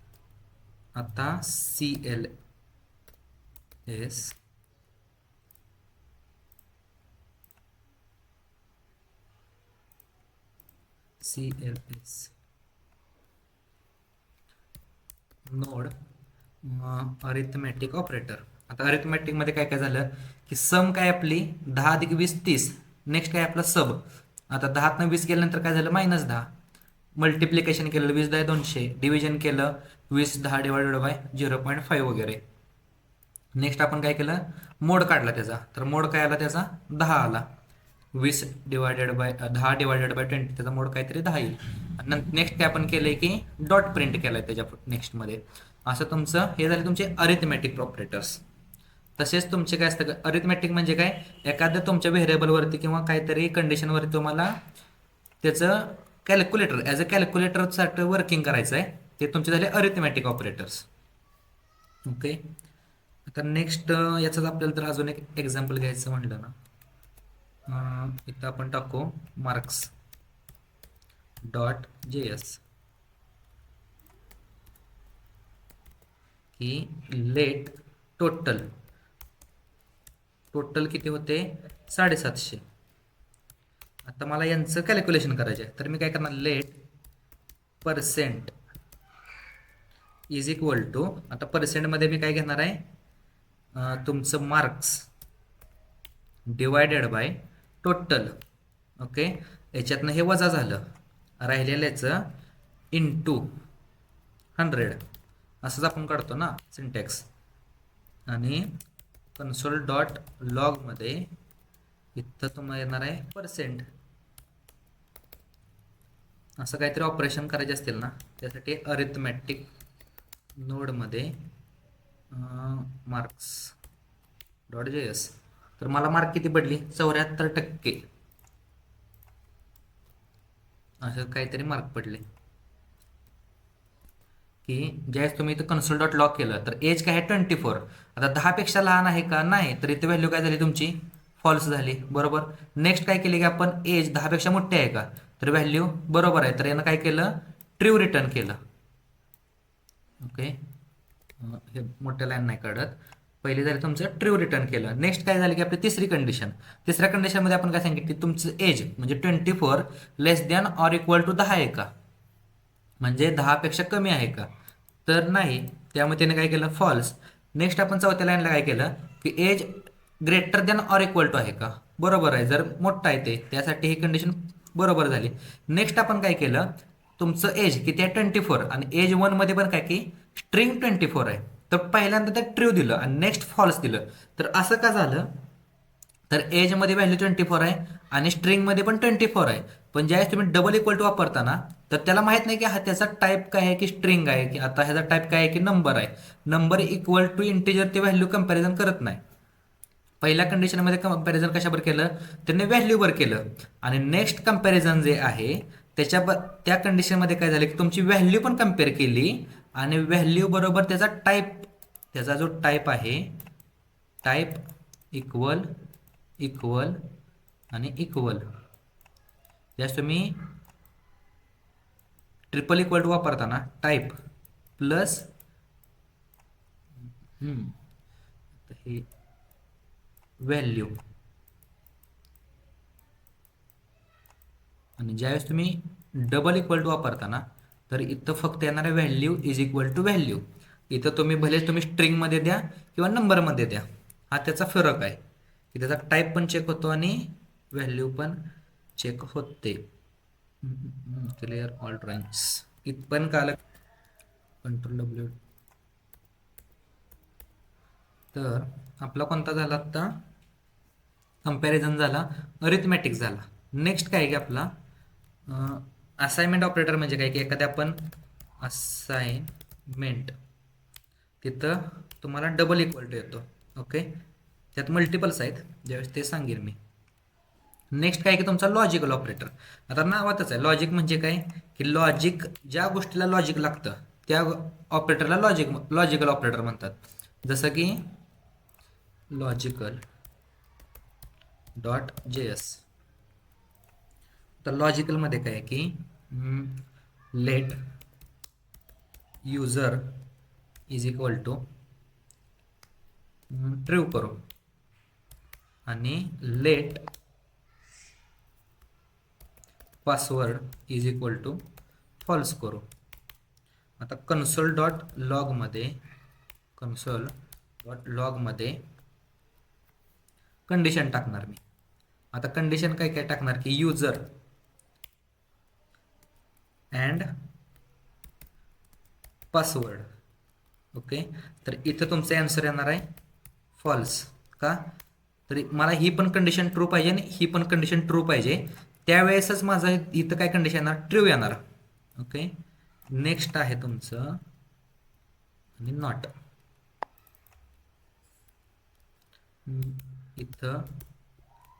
आता CLS नोड अरिथमॅटिक ऑपरेटर. आता अरिथमॅटिक मध्ये काय काय झालं की सम काय आपली 10 अधिक 20 30. नेक्स्ट काय आपला सब. आता 10 20 गेल्यानंतर काय झालं -10. मल्टिप्लिकेशन केलं 20 10 200. डिव्हिजन केलं 20 10 डिवायडेड बाय 0.5 वगैरे. नेक्स्ट आपण काय केलं, मोड काढला त्याचा. तर मोड काय आला त्याचा 10 आला. 20 डिवायडेड बाय 10 डिवायडेड बाय 20, त्याचा मोड काहीतरी 10 येईल. नेक्स्ट काय आपण केलंय की डॉट प्रिंट केलाय त्याच्या नेक्स्टमध्ये. असं तुमचं हे झाले तुमचे अरिथमॅटिक ऑपरेटर्स. तसेच तुमचे काय असतं, अरिथमॅटिक म्हणजे काय, एखाद्या तुमच्या व्हेरिएबलवरती किंवा काहीतरी कंडिशनवरती तुम्हाला त्याचं कॅल्क्युलेटर ॲज अ कॅल्क्युलेटरसाठी वर्किंग करायचं आहे, ते तुमचे झाले अरिथमॅटिक ऑपरेटर्स. ओके, आता नेक्स्ट याचाच आपल्याला तर अजून एक एक्झाम्पल घ्यायचं म्हटलं ना, इथं आपण टाकू मार्क्स डॉट JS की लेट टोटल किती होते 750. आता मला यांचं कॅल्क्युलेशन करायचं आहे, तर मी काय करणार, let percent is equal to, आता पर्सेंटमध्ये मी काय घेणार आहे, तुमचं marks divided by total. Okay, याच्यातनं हे वजा झालं, राहिलेल्याचं इंटू 100. असंच आपण काढतो ना सिंटॅक्स. आणि कन्सोल डॉट लॉगमध्ये इथं तुम्हाला येणार आहे पर्सेंट. असं काहीतरी ऑपरेशन करायचे असतील ना, त्यासाठी अरिथमॅटिक नोडमध्ये मार्क्स डॉट JS. तर मला मार्क किती पडली 74%. असं काहीतरी मार्क पडले की ज्यावेळेस तुम्ही इथं कन्सोल डॉट लॉग केलं तर एज काय आहे 24. आता 10पेक्षा लहान आहे का, नाही, तर इथे व्हॅल्यू काय झाली तुमची फॉल्स झाली. बरोबर. नेक्स्ट काय केली की आपण एज 10पेक्षा मोठी आहे का, तर व्हॅल्यू बरोबर आहे, तर यानं काय केलं ट्रू रिटर्न केलं. ओके, हे मोठ्या लाईन नाही काढत, पहिली झाली तुमचं ट्रू रिटर्न केलं. नेक्स्ट काय झालं की आपली तिसरी कंडिशन. तिसऱ्या कंडिशनमध्ये आपण काय सांगितलं, तुमचं एज म्हणजे 24 लेस दॅन ऑर इक्वल टू 10 आहे का, म्हणजे 10पेक्षा कमी आहे का, तर नाही, त्यामुळे त्याने काय केलं फॉल्स. नेक्स्ट आपण चौथ्या लाईनला काय केलं की age greater than or equal to आहे का, बरोबर आहे, जर मोठा आहे ते, त्यासाठी ही कंडिशन बरोबर झाली. नेक्स्ट आपण काय केलं, तुमचं एज किती आहे 24 आणि एज 1 मध्ये पण काय की स्ट्रिंग 24 आहे, तर पहिल्यांदा ते ट्रू दिलं आणि नेक्स्ट फॉल्स दिलं. तर असं का झालं, तर एजमध्ये व्हॅल्यू 24 आहे आणि स्ट्रिंगमध्ये पण 24 आहे, पण ज्यावेळेस तुम्ही डबल इक्वल टू वापरता ना, तर त्याला माहित नाही की हा त्याचा टाईप काय आहे की स्ट्रिंग आहे, की आता ह्याचा टाईप काय आहे की नंबर आहे. नंबर इक्वल टू इंटिजर ते व्हॅल्यू कंपॅरिझन करत नाही. पहिल्या कंडिशनमध्ये कंपॅरिझन कशावर केलं, त्यांनी व्हॅल्यूवर केलं. आणि नेक्स्ट कंपॅरिझन जे आहे त्या कंडिशनमध्ये काय झालं की तुमची व्हॅल्यू पण कम्पेअर केली आणि व्हॅल्यू बरोबर त्याचा टाईप, त्याचा जो टाईप आहे, टाईप इक्वल इक्वल आणि इक्वल. ज्यास तुम्ही ट्रिपल इक्वल टू वापरताना टाईप प्लस हे व्हॅल्यू, आणि ज्यावेळेस तुम्ही डबल इक्वल टू वापरताना तर इथं फक्त येणार आहे value is equal to value. इथं तुम्ही स्ट्रिंगमध्ये द्या किंवा नंबरमध्ये द्या, हा त्याचा फरक आहे की त्याचा टाईप पण चेक होतो आणि व्हॅल्यू पण चेक होते. क्लिअर ऑल ड्रॉइंग्स इथपर्यंत का आलं? Control W. तर आपला कोणता झाला आता? कंपॅरिझन झाला, अरिथमॅटिक झाला. नेक्स्ट काय की आपला असाइनमेंट ऑपरेटर म्हणजे काय की एखाद्या आपण असाइनमेंट तिथं तुम्हाला डबल इक्वल टू येतो. ओके, त्यात मल्टिपल्स आहेत, ज्यावेळेस ते सांगेन मी. नेक्स्ट काय की तुमचा लॉजिकल ऑपरेटर. आता नावातच आहे लॉजिक म्हणजे काय की लॉजिक, ज्या गोष्टीला लॉजिक लागतं त्या ऑपरेटरला लॉजिकल ऑपरेटर म्हणतात. जसं की लॉजिकल डॉट जे एस. तर लॉजिकलमध्ये काय आहे की let user is equal to true करू आणि let password is equal to false करू. आता कन्सोल डॉट लॉगमध्ये कंडिशन टाकणार मी. आता कंडिशन काय काय टाकणार की यूजर अँड पासवर्ड. ओके, तर इथं तुमचा आन्सर येणार आहे फॉल्स. का? तरी मला ही पण कंडिशन ट्रू पाहिजे आणि ही पण कंडिशन ट्रू पाहिजे, त्यावेळेसच माझं इथं काय कंडिशन येणार? ट्रू येणार. ओके, नेक्स्ट आहे तुमचं आणि नॉट. इथं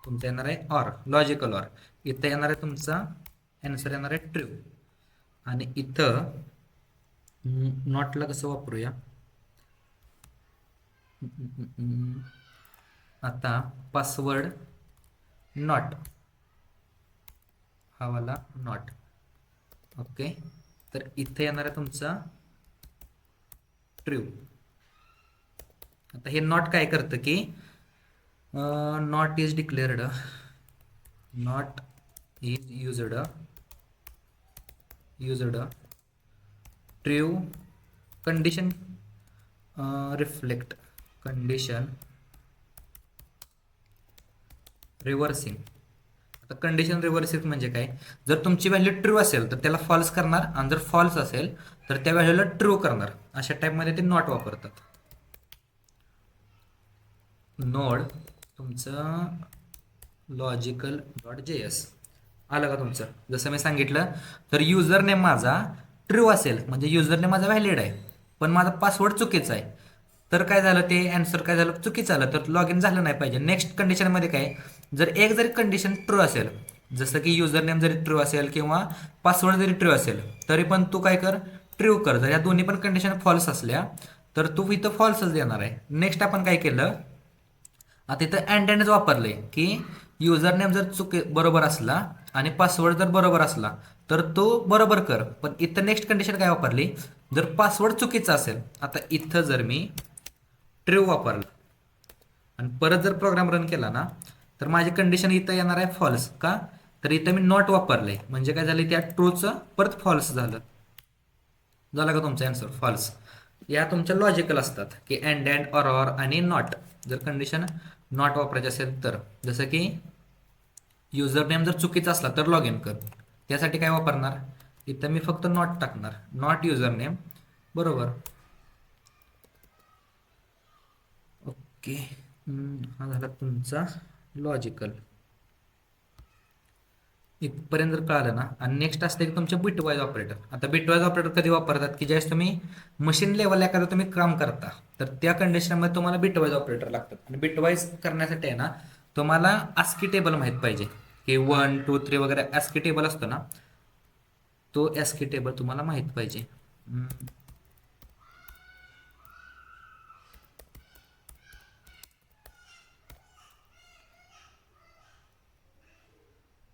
तुमचं येणार आहे ऑर, लॉजिकल ऑर. इथं येणार आहे तुमचा आन्सर येणार आहे ट्रू. आणि इथं नॉटला कसं वापरूया? आता पासवर्ड नॉट, हा वाला नॉट. ओके, तर इथे येणार आहे तुमचा ट्रू. आता हे नॉट काय करतं की not is declared, not is used true condition reflect condition reversing. आता कंडिशन रिव्हर्सिंग म्हणजे काय? जर तुमची व्हॅल्यू ट्रू असेल तर त्याला फॉल्स करणार, आणि जर फॉल्स असेल तर त्या व्हॅल्यूला ट्रू करणार. अशा टाईपमध्ये ते नॉट वापरतात. नोड तुमचं लॉजिकल डॉट जे एस आलं का तुमचं? जसं मी सांगितलं, तर युजर नेम माझा ट्रू असेल म्हणजे युजर नेम माझा व्हॅलिड आहे, पण माझा पासवर्ड चुकीचा आहे. तर काय झालं, ते आन्सर काय झालं? चुकीचं आलं, तर लॉग इन झालं नाही पाहिजे. नेक्स्ट कंडिशनमध्ये काय, जर एक जरी कंडिशन ट्रू असेल, जसं की युजर नेम जरी ट्रू असेल किंवा पासवर्ड जरी ट्रू असेल, तरी पण तू काय कर? ट्रू कर. जर या दोन्ही पण कंडिशन फॉल्स असल्या तर तू इथं फॉल्सच देणार आहे. नेक्स्ट आपण काय केलं, आता इथं अँड वापरले की युजर नेम जर बरोबर असला आणि पासवर्ड जर बरोबर असला तर तो बरोबर कर. पण इथं नेक्स्ट कंडिशन काय वापरली, जर पासवर्ड चुकीचा असेल. आता इथं जर मी ट्रू वापरला आणि परत जर प्रोग्राम रन केला ना, तर माझी कंडिशन इथं येणार आहे फॉल्स. का? तर इथं मी नॉट वापरले म्हणजे काय झालं, त्या ट्रूचं परत फॉल्स झालं. झालं का तुमचा आन्सर? फॉल्स. या तुमच्या लॉजिकल असतात की अँड ऑर आणि नॉट. जर कंडिशन नॉट वापरायची असेल तर, जसं की युजर नेम जर चुकीचा असला तर लॉग इन कर. त्यासाठी काय वापरणार, इथं मी फक्त नॉट टाकणार, नॉट युजर नेम. बरोबर. ओके, हा झाला तुमचा लॉजिकल. इथपर्यंत जर कळालं ना. आणि नेक्स्ट असते की तुमचे बिटवाईज ऑपरेटर. आता बिटवाईज ऑपरेटर कधी वापरतात की ज्यावेळेस तुम्ही मशीन लेवल एखादं तुम्ही काम करता, तर त्या कंडिशनमध्ये तुम्हाला बिटवाईज ऑपरेटर लागतात. आणि बिटवाईज करण्यासाठी आहे ना, तुम्हाला ASCII टेबल माहीत पाहिजे की 1 2 3 वगैरे ASCII टेबल असतो ना, तो ASCII टेबल तुम्हाला माहीत पाहिजे.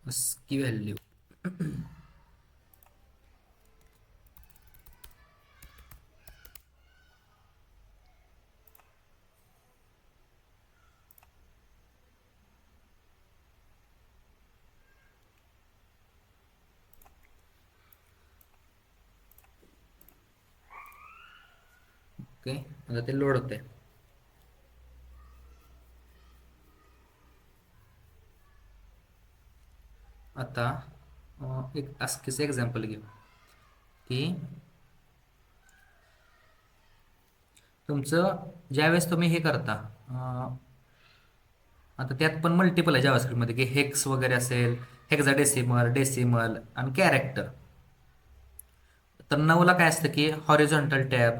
ASCII व्हॅल्यू ओके, आता ते लोड होते. आता एक असं एक्झाम्पल घेऊ की तुमचं ज्यावेळेस तुम्ही हे करता, आता त्यात पण मल्टिपल आहे जावास्क्रिप्टमध्ये, की हेक्स वगैरे असेल, हेक्साडेसिमल, डेसिमल आणि कॅरेक्टर. तर 9ला काय असतं की हॉरिझॉन्टल टॅब.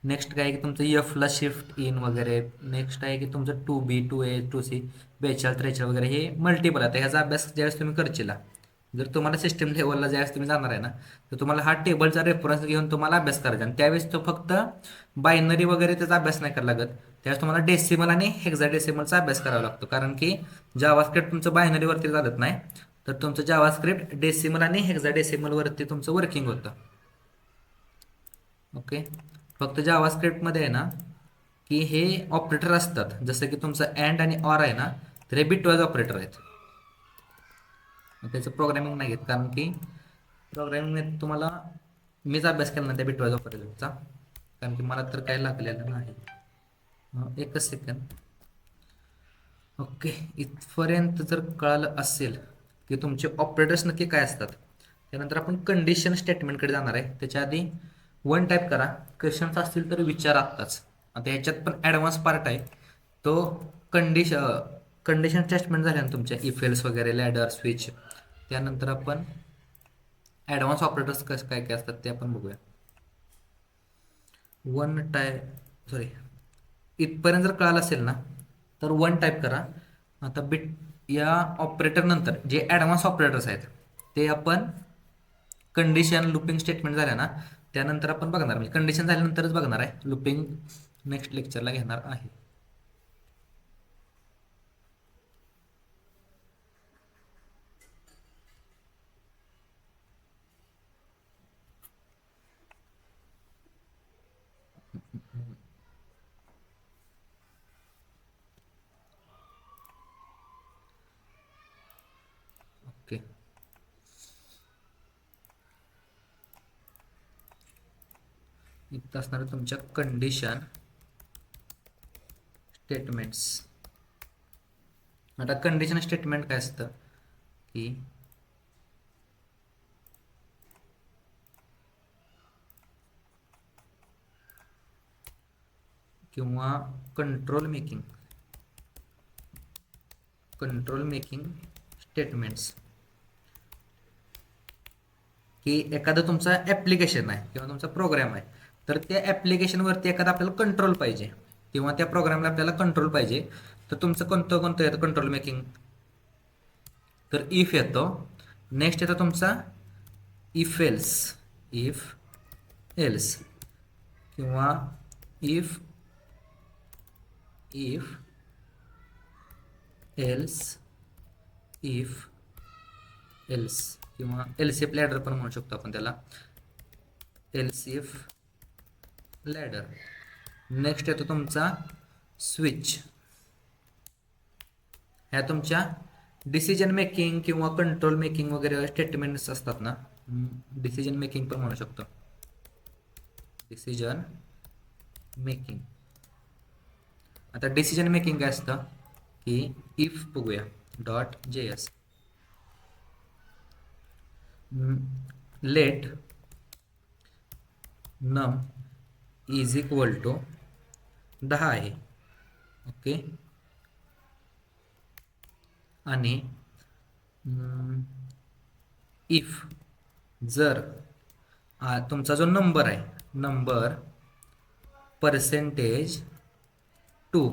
नेक्स्ट काय आहे की तुमचं एफला शिफ्ट इन वगैरे. नेक्स्ट आहे की तुमचं 2B, 2A, 2C, 42, 43 वगैरे हे मल्टिपल आहे. ह्याचा अभ्यास ज्यावेळेस तुम्ही करशीला, जर तुम्हाला सिस्टम लेवलला ज्यावेळेस तुम्ही जाणार आहे ना, तर तुम्हाला हा टेबलचा रेफरन्स घेऊन तुम्हाला अभ्यास करायचा. आणि त्यावेळेस तो फक्त बायनरी वगैरे त्याचा अभ्यास नाही करायला लागत. त्यावेळेस तुम्हाला डेसिमल आणि हेक्साडेसिमलचा अभ्यास करावा लागतो, कारण की जावास्क्रिप्ट तुमचं बायनरीवरती चालत नाही. तर तुमचं जावास्क्रिप्ट डेसिमल आणि हेक्साडेसिमलवरती तुमचं वर्किंग होतं. ओके, फक्त जावास्क्रिप्टमध्ये आहे ना, की हे ऑपरेटर असतात, जसं की तुमचं अँड आणि ऑर आहे ना, तर हे बिटवाईज ऑपरेटर आहेत. त्याचं प्रोग्रामिंग नाही घेत, कारण की प्रोग्रामिंग तुम्हाला मीच अभ्यास केला ना त्या बिटवाईज ऑपरेटरचा, कारण की मला तर काय लागलेलं नाही. एकच सेकंड. ओके, इथपर्यंत जर कळालं असेल की तुमचे ऑपरेटर्स नक्की काय असतात, त्यानंतर आपण कंडिशन स्टेटमेंटकडे जाणार आहे. त्याच्या आधी वन टाईप करा. क्वेश्चन्स असतील तर विचारा आत्ताच. आता ह्याच्यात पण ॲडव्हान्स पार्ट आहे तो. कंडिशन स्टेटमेंट झाल्या ना तुमच्या, इफ एल्स वगैरे, लॅडर, स्विच. त्यानंतर आपण ॲडव्हान्स ऑपरेटर्स कसं काय काय असतात ते आपण बघूया. वन टाईप, सॉरी, इथपर्यंत जर कळालं असेल ना, तर वन टाईप करा. आता बिट या ऑपरेटर नंतर जे ॲडव्हान्स ऑपरेटर्स आहेत ते आपण कंडिशन लुपिंग स्टेटमेंट झाल्या ना, त्यानंतर आपण बघणार, म्हणजे कंडिशन झाल्यानंतरच बघणार आहे. लुपिंग नेक्स्ट लेक्चरला घेणार आहे. ओके, इथं असणार तुमच्या कंडिशन स्टेटमेंट्स. आता कंडिशन स्टेटमेंट काय असतं की किंवा कंट्रोल मेकिंग स्टेटमेंट्स, की एखादं तुमचा ॲप्लिकेशन आहे किंवा तुमचा प्रोग्राम आहे, तर त्या ॲप्लिकेशनवरती एखादा आपल्याला कंट्रोल पाहिजे किंवा त्या प्रोग्रामला आपल्याला कंट्रोल पाहिजे. तर तुमचं कोणतं येतं कंट्रोल मेकिंग, तर इफ येतो. नेक्स्ट येतो तुमचा इफ एल्स किंवा इफ एल्स इफ एल्स किंवा एल्सिफ लॅडर पण म्हणू शकतो आपण त्याला, एल्सिफ लॅडर. नेक्स्ट येतो तुमचा स्विच. ह्या तुमच्या डिसिजन मेकिंग किंवा कंट्रोल मेकिंग वगैरे स्टेटमेंट्स असतात ना, डिसिजन मेकिंग पण म्हणू शकतो, डिसिजन मेकिंग. आता डिसिजन मेकिंग काय असतं की इफ बघूया .js, let num is equal to 10 आहे. ओके, आणि इफ जर तुमचा जो नंबर आहे, नंबर %2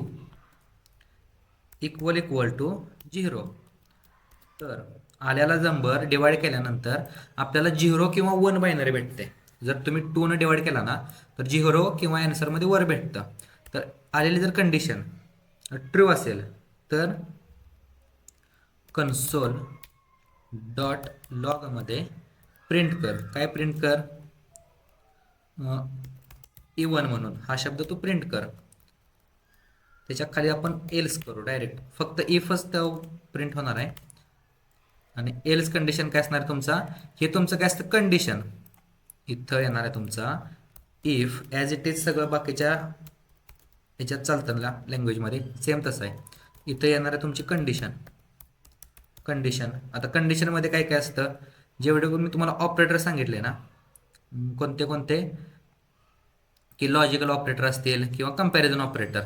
इक्वल टू 0, तर आल्याला नंबर डिवाइड केल्यानंतर आपल्याला 0 किंवा 1 बायनरी भेटते. जर तुम्ही 2 ने डिवाइड केला ना, तर 0 किंवा आन्सरमध्ये 1 भेटतं. तर आलेली जर कंडिशन ट्रू असेल तर कन्सोल .logमध्ये प्रिंट कर. काय प्रिंट कर, E1 म्हणून हा शब्द तू प्रिंट कर. त्याच्या खाली आपण एल्स करू डायरेक्ट, फक्त इफच तो प्रिंट होणार आहे. आणि एल्स कंडिशन काय असणार तुमचा, हे तुमचं काय असतं कंडिशन, इथं येणार आहे तुमचा इफ ॲज इट इज सगळं बाकीच्या ह्याच्यात चालतं ना लँग्वेजमध्ये सेम तसं आहे. इथं येणार आहे तुमची कंडिशन. आता कंडिशनमध्ये काय काय असतं, जेवढे मी तुम्हाला ऑपरेटर सांगितले ना, कोणते कोणते, की लॉजिकल ऑपरेटर असतील किंवा कंपॅरिझन ऑपरेटर.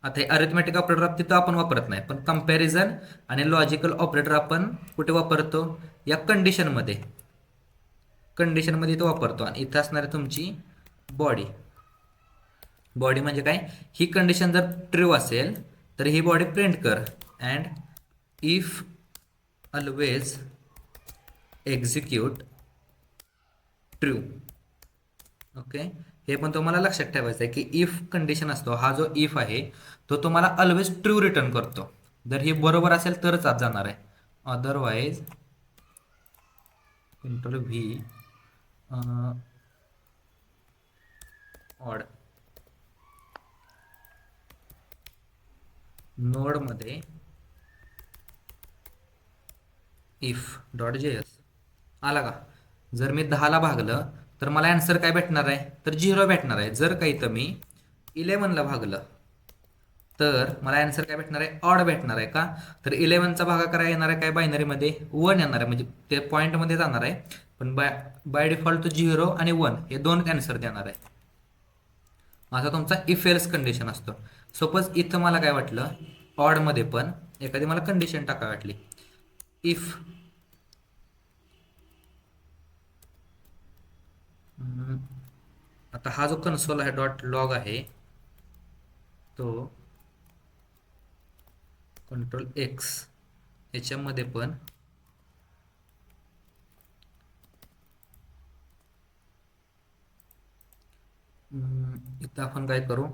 आता हे अरिथमॅटिक ऑपरेटर तिथं आपण वापरत नाही, पण कंपॅरिझन आणि लॉजिकल ऑपरेटर आपण कुठे वापरतो, या कंडिशनमध्ये इथं वापरतो. आणि इथं असणार आहे तुमची बॉडी. बॉडी म्हणजे काय, ही कंडिशन जर ट्रू असेल तर ही बॉडी प्रिंट कर. And if always execute true. Okay, हे पण तुम्हाला लक्षात ठेवायचं आहे की इफ कंडिशन असतो, हा जो इफ आहे तो तुम्हाला ऑलवेज ट्रू रिटर्न करतो. जर ही बरोबर असेल तरच आत जाणार आहे, अदरवाईज कंट्रोल व्ही ऑड नोडमध्ये इफ डॉट जेएस आला का. जर मी 10ला भागलं तर मला आन्सर काय भेटणार आहे, तर 0 भेटणार आहे. जर काही तर मी 11ला भागलं तर मला आन्सर काय भेटणार आहे, ऑड भेटणार आहे. का, तर 11चा भागाकार येणार आहे काय बायनरीमध्ये 1 येणार आहे, म्हणजे ते पॉईंटमध्ये जाणार आहे. पण बाय डिफॉल्ट तो 0 आणि 1 हे दोन आन्सर देणार आहे. असा तुमचा इफ एल्स कंडिशन असतो. सपोज इथं मला काय वाटलं, ऑडमध्ये पण एखादी मला कंडिशन टाका वाटली, इफ आता हा जो कन्सोल आहे डॉट लॉग आहे तो कंट्रोल एक्स याच्यामध्ये पण इथं आपण काय करू,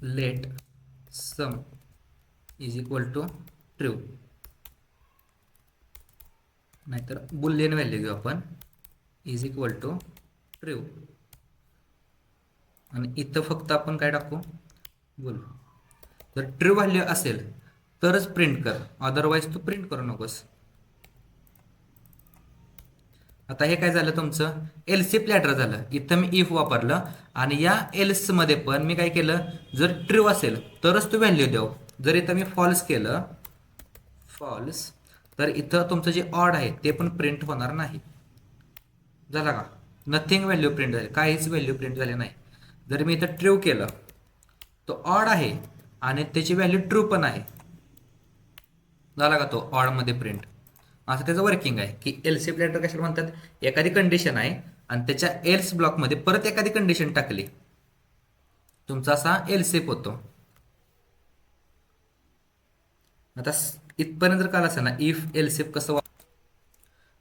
let sum is equal to true, नाहीतर बुलियन व्हॅल्यू घेऊ आपण, इज इक्वल टू ट्रू. आणि इथं फक्त आपण काय टाकू, बोल, जर ट्रू व्हॅल्यू असेल तरच प्रिंट कर, अदरवाईज तू प्रिंट करू नकोस. आता हे काय झालं तुमचं एल्स प्लॅटर झालं. इथं मी इफ वापरलं आणि या एल्स मध्ये पण मी काय केलं, जर ट्रू असेल तरच तू व्हॅल्यू देऊ. जर इथं मी फॉल्स केलं, फॉल्स, तर इथं तुमचं जे ऑड आहे ते पण प्रिंट होणार नाही. झाला का, नथिंग व्हॅल्यू प्रिंट झाली, काहीच व्हॅल्यू प्रिंट झाली नाही. जर मी इथं ट्रू केलं, तो ऑड आहे आणि त्याची व्हॅल्यू ट्रू पण आहे, झाला का तो ऑडमध्ये प्रिंट. असं त्याचं वर्किंग आहे की एल्स प्लॅटर कशाला म्हणतात, एखादी कंडिशन आहे आणि त्याच्या एल्स ब्लॉकमध्ये परत एखादी कंडिशन टाकली, तुमचा असा एल्सेप होतो. आता इथपर्यंत जर काल असेल ना इफ एल्सेप कसं.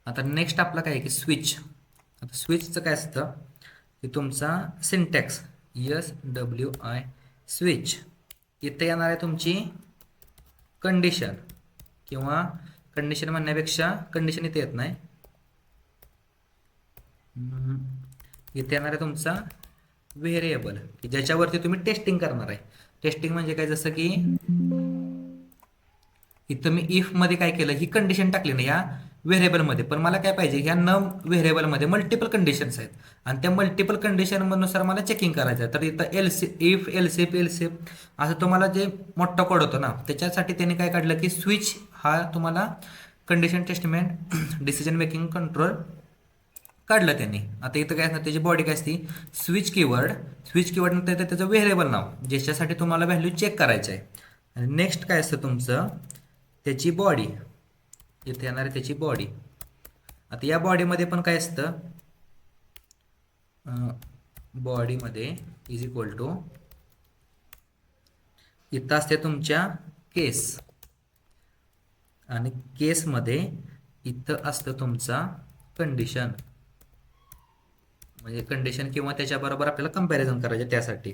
आता नेक्स्ट आपला काय आहे की स्विच. आता स्विचचं काय असतं की तुमचा सिंटॅक्स SWI स्विच. इथे येणार आहे तुमची कंडिशन, किंवा कंडिशन म्हणण्यापेक्षा कंडिशन इथे येत नाही, इथे येणार आहे तुमचा व्हेरिएबल की ज्याच्यावरती तुम्ही टेस्टिंग करणार आहे. टेस्टिंग म्हणजे काय, जसं की इथं मी इफ मध्ये काय केलं, ही कंडिशन टाकली ना या व्हेरिएबलमध्ये, पण मला काय पाहिजे, ह्या न व्हेरिएबलमध्ये मल्टिपल कंडिशन्स आहेत आणि त्या मल्टिपल कंडिशननुसार मला चेकिंग करायचं आहे. तर इथं इफ एल्सिफ असं तुम्हाला जे मोठा कोड होतो ना, त्याच्यासाठी त्यांनी काय काढलं की स्विच हा तुम्हाला condition testament decision making control काढलं त्यांनी. आता इथं काय असणार, त्याची बॉडी काय असती, स्विच कीवर्ड नंतर त्याचं व्हेरिएबल नाव ज्याच्यासाठी तुम्हाला व्हॅल्यू चेक करायचं आहे. आणि नेक्स्ट काय असतं तुमचं, त्याची बॉडी, इथे येणार आहे त्याची बॉडी. आता या बॉडीमध्ये पण काय असतं, बॉडीमध्ये इज इक्वल टू, इथं असते तुमच्या केस, आणि केसमध्ये इथं असतं तुमचा कंडिशन, म्हणजे कंडिशन किंवा त्याच्याबरोबर आपल्याला कंपॅरिझन करायचे त्यासाठी,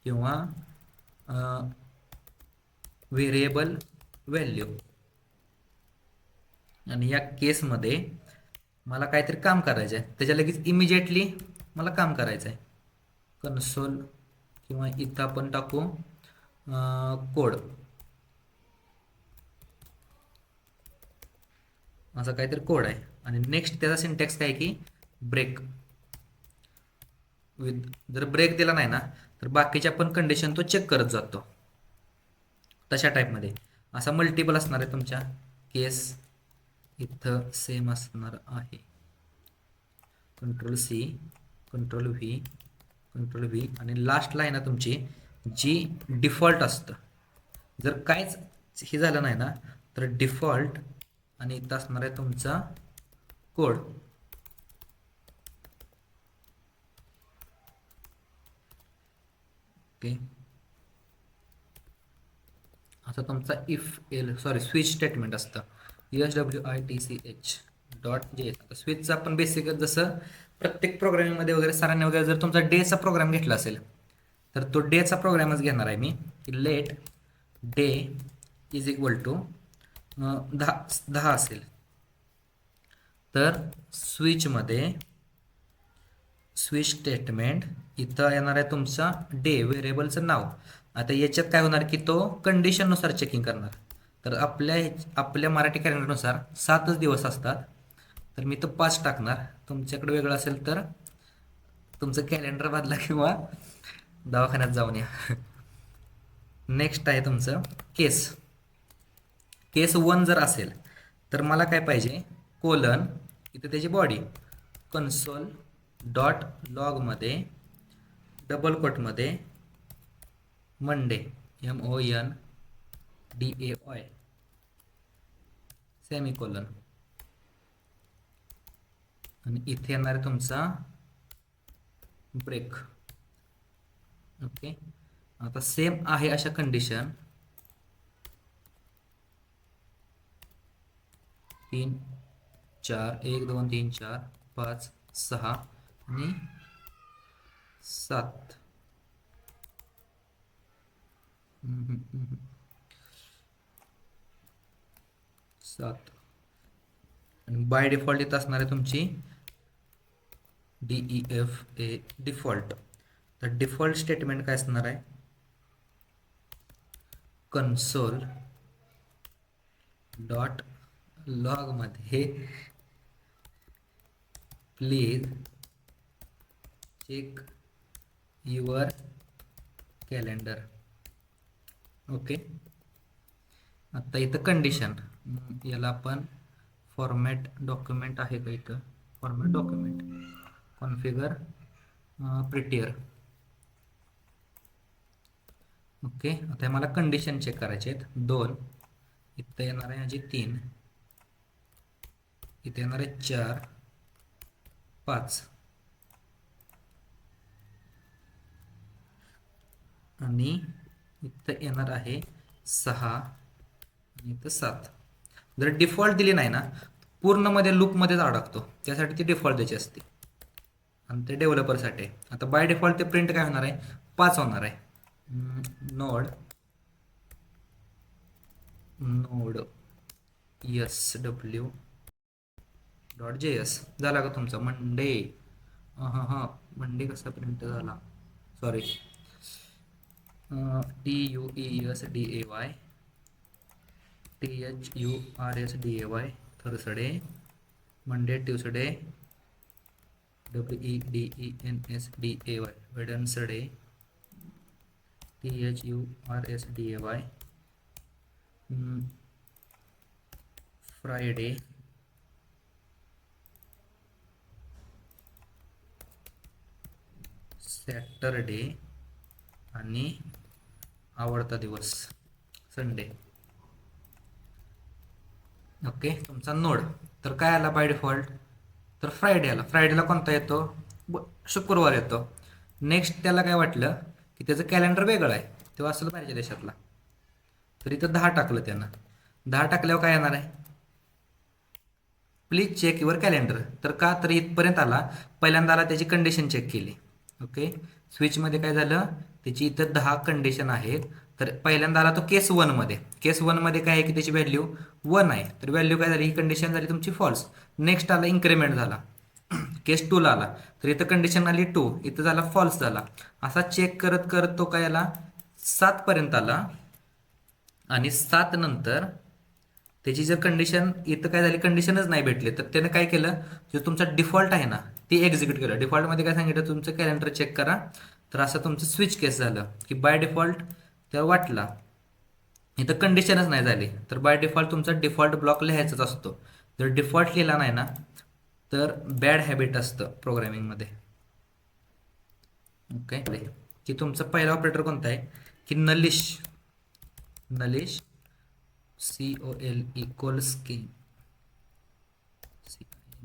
किंवा व्हेरिएबल व्हॅल्यू. आणि या केसमध्ये मला काहीतरी काम करायचं आहे, त्याच्या लगेच इमिजिएटली मला काम करायचं आहे. कन्सोल किंवा इथं आपण टाकू कोड. असा काहीतरी कोड आहे. आणि नेक्स्ट त्याचा सिंटॅक्स काय की ब्रेक विथ, जर ब्रेक दिला नाही ना तर बाकीच्या पण कंडिशन तो चेक करत जातो. तशा टाईपमध्ये असा मल्टिपल असणार आहे तुमच्या केस. इथं सेम असणार आहे. Control C, control V, control V आणि लास्ट लाईन आहे तुमची जी डिफॉल्ट असतं. जर काहीच हे झालं नाही ना तर डिफॉल्ट आणि इथं असणार आहे तुमचा कोड. ओके, आता तुमचा इफ एल स्विच स्टेटमेंट असतं SWITCH डॉट जे. स्विचचं आपण बेसिक जसं प्रत्येक प्रोग्रामिंगमध्ये वगैरे सरांनी वगैरे जर तुमचा डेचा प्रोग्राम घेतला असेल तर तो डेचा प्रोग्रामच घेणार आहे मी की let day is equal to 10 असेल तर स्विचमध्ये स्विच स्टेटमेंट इथं येणार आहे तुमचा डे व्हेरिएबलचं नाव. आता याच्यात काय होणार की तो कंडिशननुसार चेकिंग करणार. तर आपल्या मराठी कॅलेंडरनुसार 7च दिवस असतात तर मी तो 5 टाकणार. तुमच्याकडे वेगळं असेल तर तुमचं कॅलेंडर बदला किंवा दवाखान्यात जाऊन या. नेक्स्ट आहे तुमचं केस. केस 1 जर असेल तर मला काय पाहिजे कोलन इथे त्याची बॉडी कन्सोल डॉट लॉगमध्ये डबल कोटमध्ये मंडे MONDAY सेमिकोलन आणि इथे येणार आहे तुमचा ब्रेक. ओके, आता सेम आहे अशा कंडिशन 3 4 1 2 3 4 5 6 आणि 7. 7 आणि बाय डिफॉल्ट इथं असणार आहे तुमची DEFA डिफॉल्ट. तर डिफॉल्ट स्टेटमेंट काय असणार आहे कन्सोल डॉट लॉगमध्ये please check your calendar. Okay, आता इथं कंडिशन याला आपण फॉर्मॅट डॉक्युमेंट आहे का इथं format document configure prettier. Okay, आता मला कंडिशन चेक करायचे आहेत 2. इथं येणार आहे माझी 3. इथे येणार आहे 4 5 आणि इथं येणार आहे 6 आणि इथं 7. जर डिफॉल्ट दिली नाही ना पूर्णमध्ये लूपमध्येच अडकतो. त्यासाठी ती डिफॉल्ट द्यायची असते आणि ते डेव्हलपरसाठी. आता बाय डिफॉल्ट ते प्रिंट काय होणार आहे 5 होणार आहे. नोड SW डॉट JS झाला का तुमचा मंडे. हां मंडे कसा प्रिंट झाला sorry TUESDAY THURSDAY Thursday Monday Tuesday WEDENSDAY Wednesday THURSDAY Friday Saturday आणि आवडता दिवस संडे. ओके, तुमचा नोड तर काय आला बाय डिफॉल्ट तर फ्रायडे आला. फ्रायडेला कोणता येतो शुक्रवार येतो. नेक्स्ट त्याला काय वाटलं की त्याचं कॅलेंडर वेगळं आहे तेव्हा असलं बाहेरच्या देशातला तर इथं 10 टाकलं त्यानं. 10 टाकल्यावर काय येणार आहे प्लीज चेक युअर कॅलेंडर. तर का तर इथपर्यंत आला पहिल्यांदा आला त्याची कंडिशन चेक केली. ओके, स्विचमध्ये काय झालं त्याची इथं 10 कंडिशन आहेत. तर पहिल्यांदा आला तो केस 1 मध्ये. केस 1 मध्ये काय आहे की त्याची व्हॅल्यू 1 आहे तर व्हॅल्यू काय झाली ही कंडिशन झाली तुमची फॉल्स. नेक्स्ट आला इन्क्रीमेंट झाला केस 2 ला आला तर इथं कंडिशन आली 2 इथं झाला फॉल्स झाला. असा चेक करत करत तो काय आला 7 पर्यंत आला आणि 7 नंतर त्याची जर कंडिशन इथं काय झाली, कंडिशनच नाही भेटली, तर त्यानं काय केलं, जो तुमचा डिफॉल्ट आहे ना ती एक्झिक्यूट केलं. डिफॉल्टमध्ये काय सांगितलं, तुमचं कॅलेंडर चेक करा. तर असं तुमचं स्विच केस झालं की बाय डिफॉल्ट तर वाटला, इथं कंडिशनच नाही झाली. तर बाय डिफॉल्ट तुमचा डिफॉल्ट ब्लॉक लिहायचाच असतो. जर डिफॉल्ट लिहिला नाही ना तर बॅड हॅबिट असतं प्रोग्रामिंगमध्ये. ओके, की तुमचा पहिला ऑपरेटर कोणता आहे की नलिश. नलिश COLE कोल्स्किंग,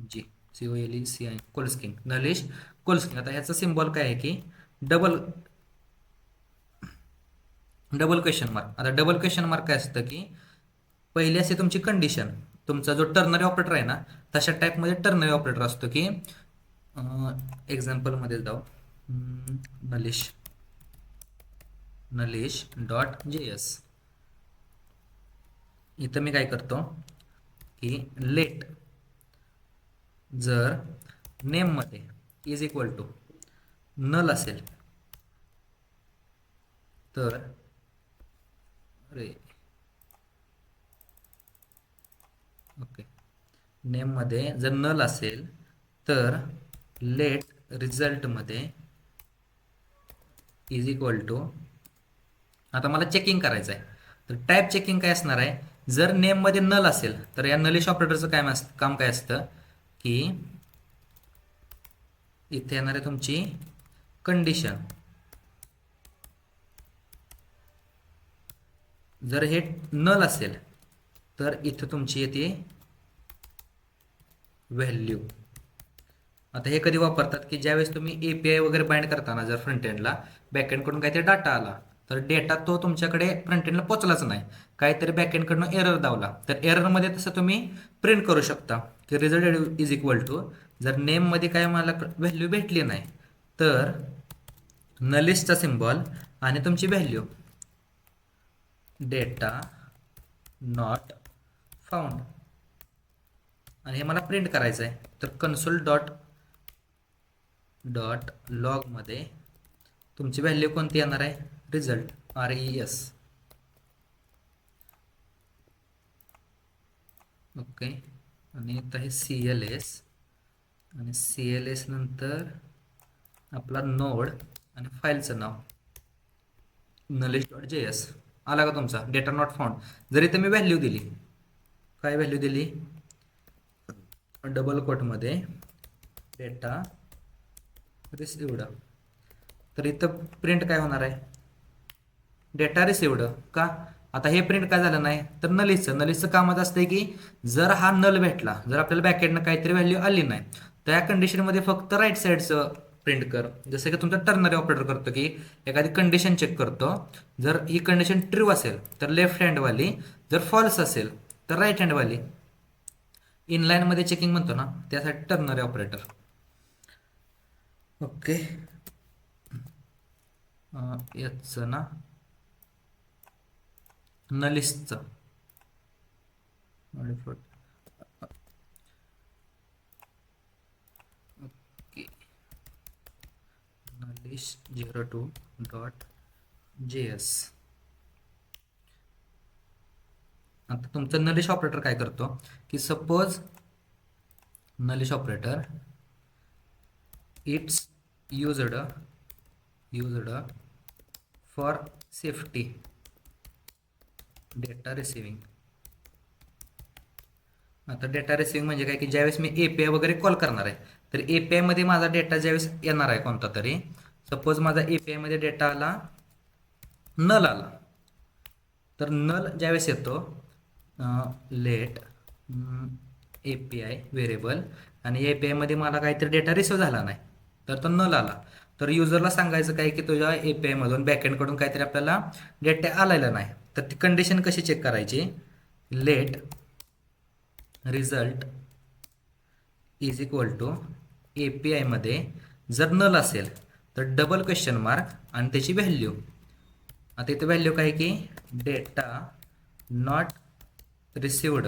जी COLE कोल्स्किंग, नलिश कोल्स्किंग. आता ह्याचा सिम्बॉल काय आहे की डबल डबल क्वेश्चन मार्क. आता डबल क्वेश्चन मार्क काय असतं की पहिली असते तुमची कंडिशन. तुमचा जो टर्नरी ऑपरेटर आहे ना तशा टाईपमध्ये टर्नरी ऑपरेटर असतो की एक्झाम्पलमध्ये जाऊ. नलिश नलिश डॉट JS. इथं मी काय करतो की लेट जर नेममध्ये इज इक्वल टू नल असेल तर, अरे ओके, नेममध्ये जर नल असेल तर लेट रिझल्टमध्ये इज इक्वल टू, आता मला चेकिंग करायचं आहे तर टाईप चेकिंग काय असणार आहे, जर नेममध्ये नल असेल तर या नलिश ऑपरेटरचं काय काम काय असतं की इथे येणार आहे तुमची कंडिशन. जर हे नल असेल तर इथं तुमची येते व्हॅल्यू. आता हे कधी वापरतात की ज्यावेळेस तुम्ही API वगैरे बाइंड करताना जर फ्रंट एंडला बॅक एंडकडून काहीतरी डाटा आला तर डेटा तो तुमच्याकडे फ्रंट एंडला पोचलाच नाही, काहीतरी बॅक एंडकडून एरर दावला, तर एररमध्ये तसं तुम्ही प्रिंट करू शकता की रिझल्ट इज इक्वल टू, जर नेममध्ये काय मला व्हॅल्यू भेटली नाही तर नलिस्टचा सिम्बॉल आणि तुमची व्हॅल्यू डेटा नॉट फाउंड, आणि हे मला प्रिंट करायचं आहे. तर कन्सोल डॉट लॉगमध्ये तुमची व्हॅल्यू कोणती येणार आहे, रिझल्ट RES. ओके, आणि आता हे CLS, आणि CLS नंतर आपला नोड आणि फाईलचं नाव नलिश.js. आला का तुमचा डेटा नॉट फाउंड. जरी तुम्ही व्हॅल्यू दिली, काय व्हॅल्यू दिली, डबल कोटमध्ये डेटा रिसिव्ड, तर इथं प्रिंट काय होणार आहे, डेटा रिसिव्ड. का, आता हे प्रिंट काय झालं नाही तर नलिशचं कामच असतं की जर हा नल भेटला, जर आपल्याला बॅकएंडनं काहीतरी व्हॅल्यू आली नाही तर या कंडिशनमध्ये फक्त राईट साईडचं प्रिंट कर. जसं की तुमचा टर्नरी ऑपरेटर करतो की एखादी कंडिशन चेक करतो, जर ही कंडिशन ट्रू असेल तर लेफ्ट हँडवाली, जर फॉल्स असेल तर राईट हँडवाली. इनलाईनमध्ये चेकिंग म्हणतो ना त्यासाठी टर्नरी ऑपरेटर. ओके, याचं ना नलिस्टचं ओके, nalish02.js. आता तुमचं नलिश ऑपरेटर काय करतो की suppose नलिश operator it's used for safety data receiving. आता डेटा रिसिविंग म्हणजे काय की ज्यावेळेस मी API वगैरे कॉल करणार आहे तर API मध्ये माझा डेटा ज्यावेळेस येणार आहे कोणता तरी, सपोज माझा API मध्ये डेटा आला, नल आला, तर नल ज्यावेळेस येतो लेट API व्हेरिएबल, आणि API मध्ये मला काहीतरी डेटा रिसिव्ह झाला नाही तर तो नल आला, तर युजरला सांगायचं काय की तुझ्या API मधून बॅकएंडकडून काहीतरी आपल्याला डेटा आलेला नाही. तर ती कंडिशन कशी चेक करायची, let result is equal to API मध्ये जर नल असेल तर डबल क्वेश्चन मार्क आणि त्याची व्हॅल्यू. आता इथे व्हॅल्यू काय की data not received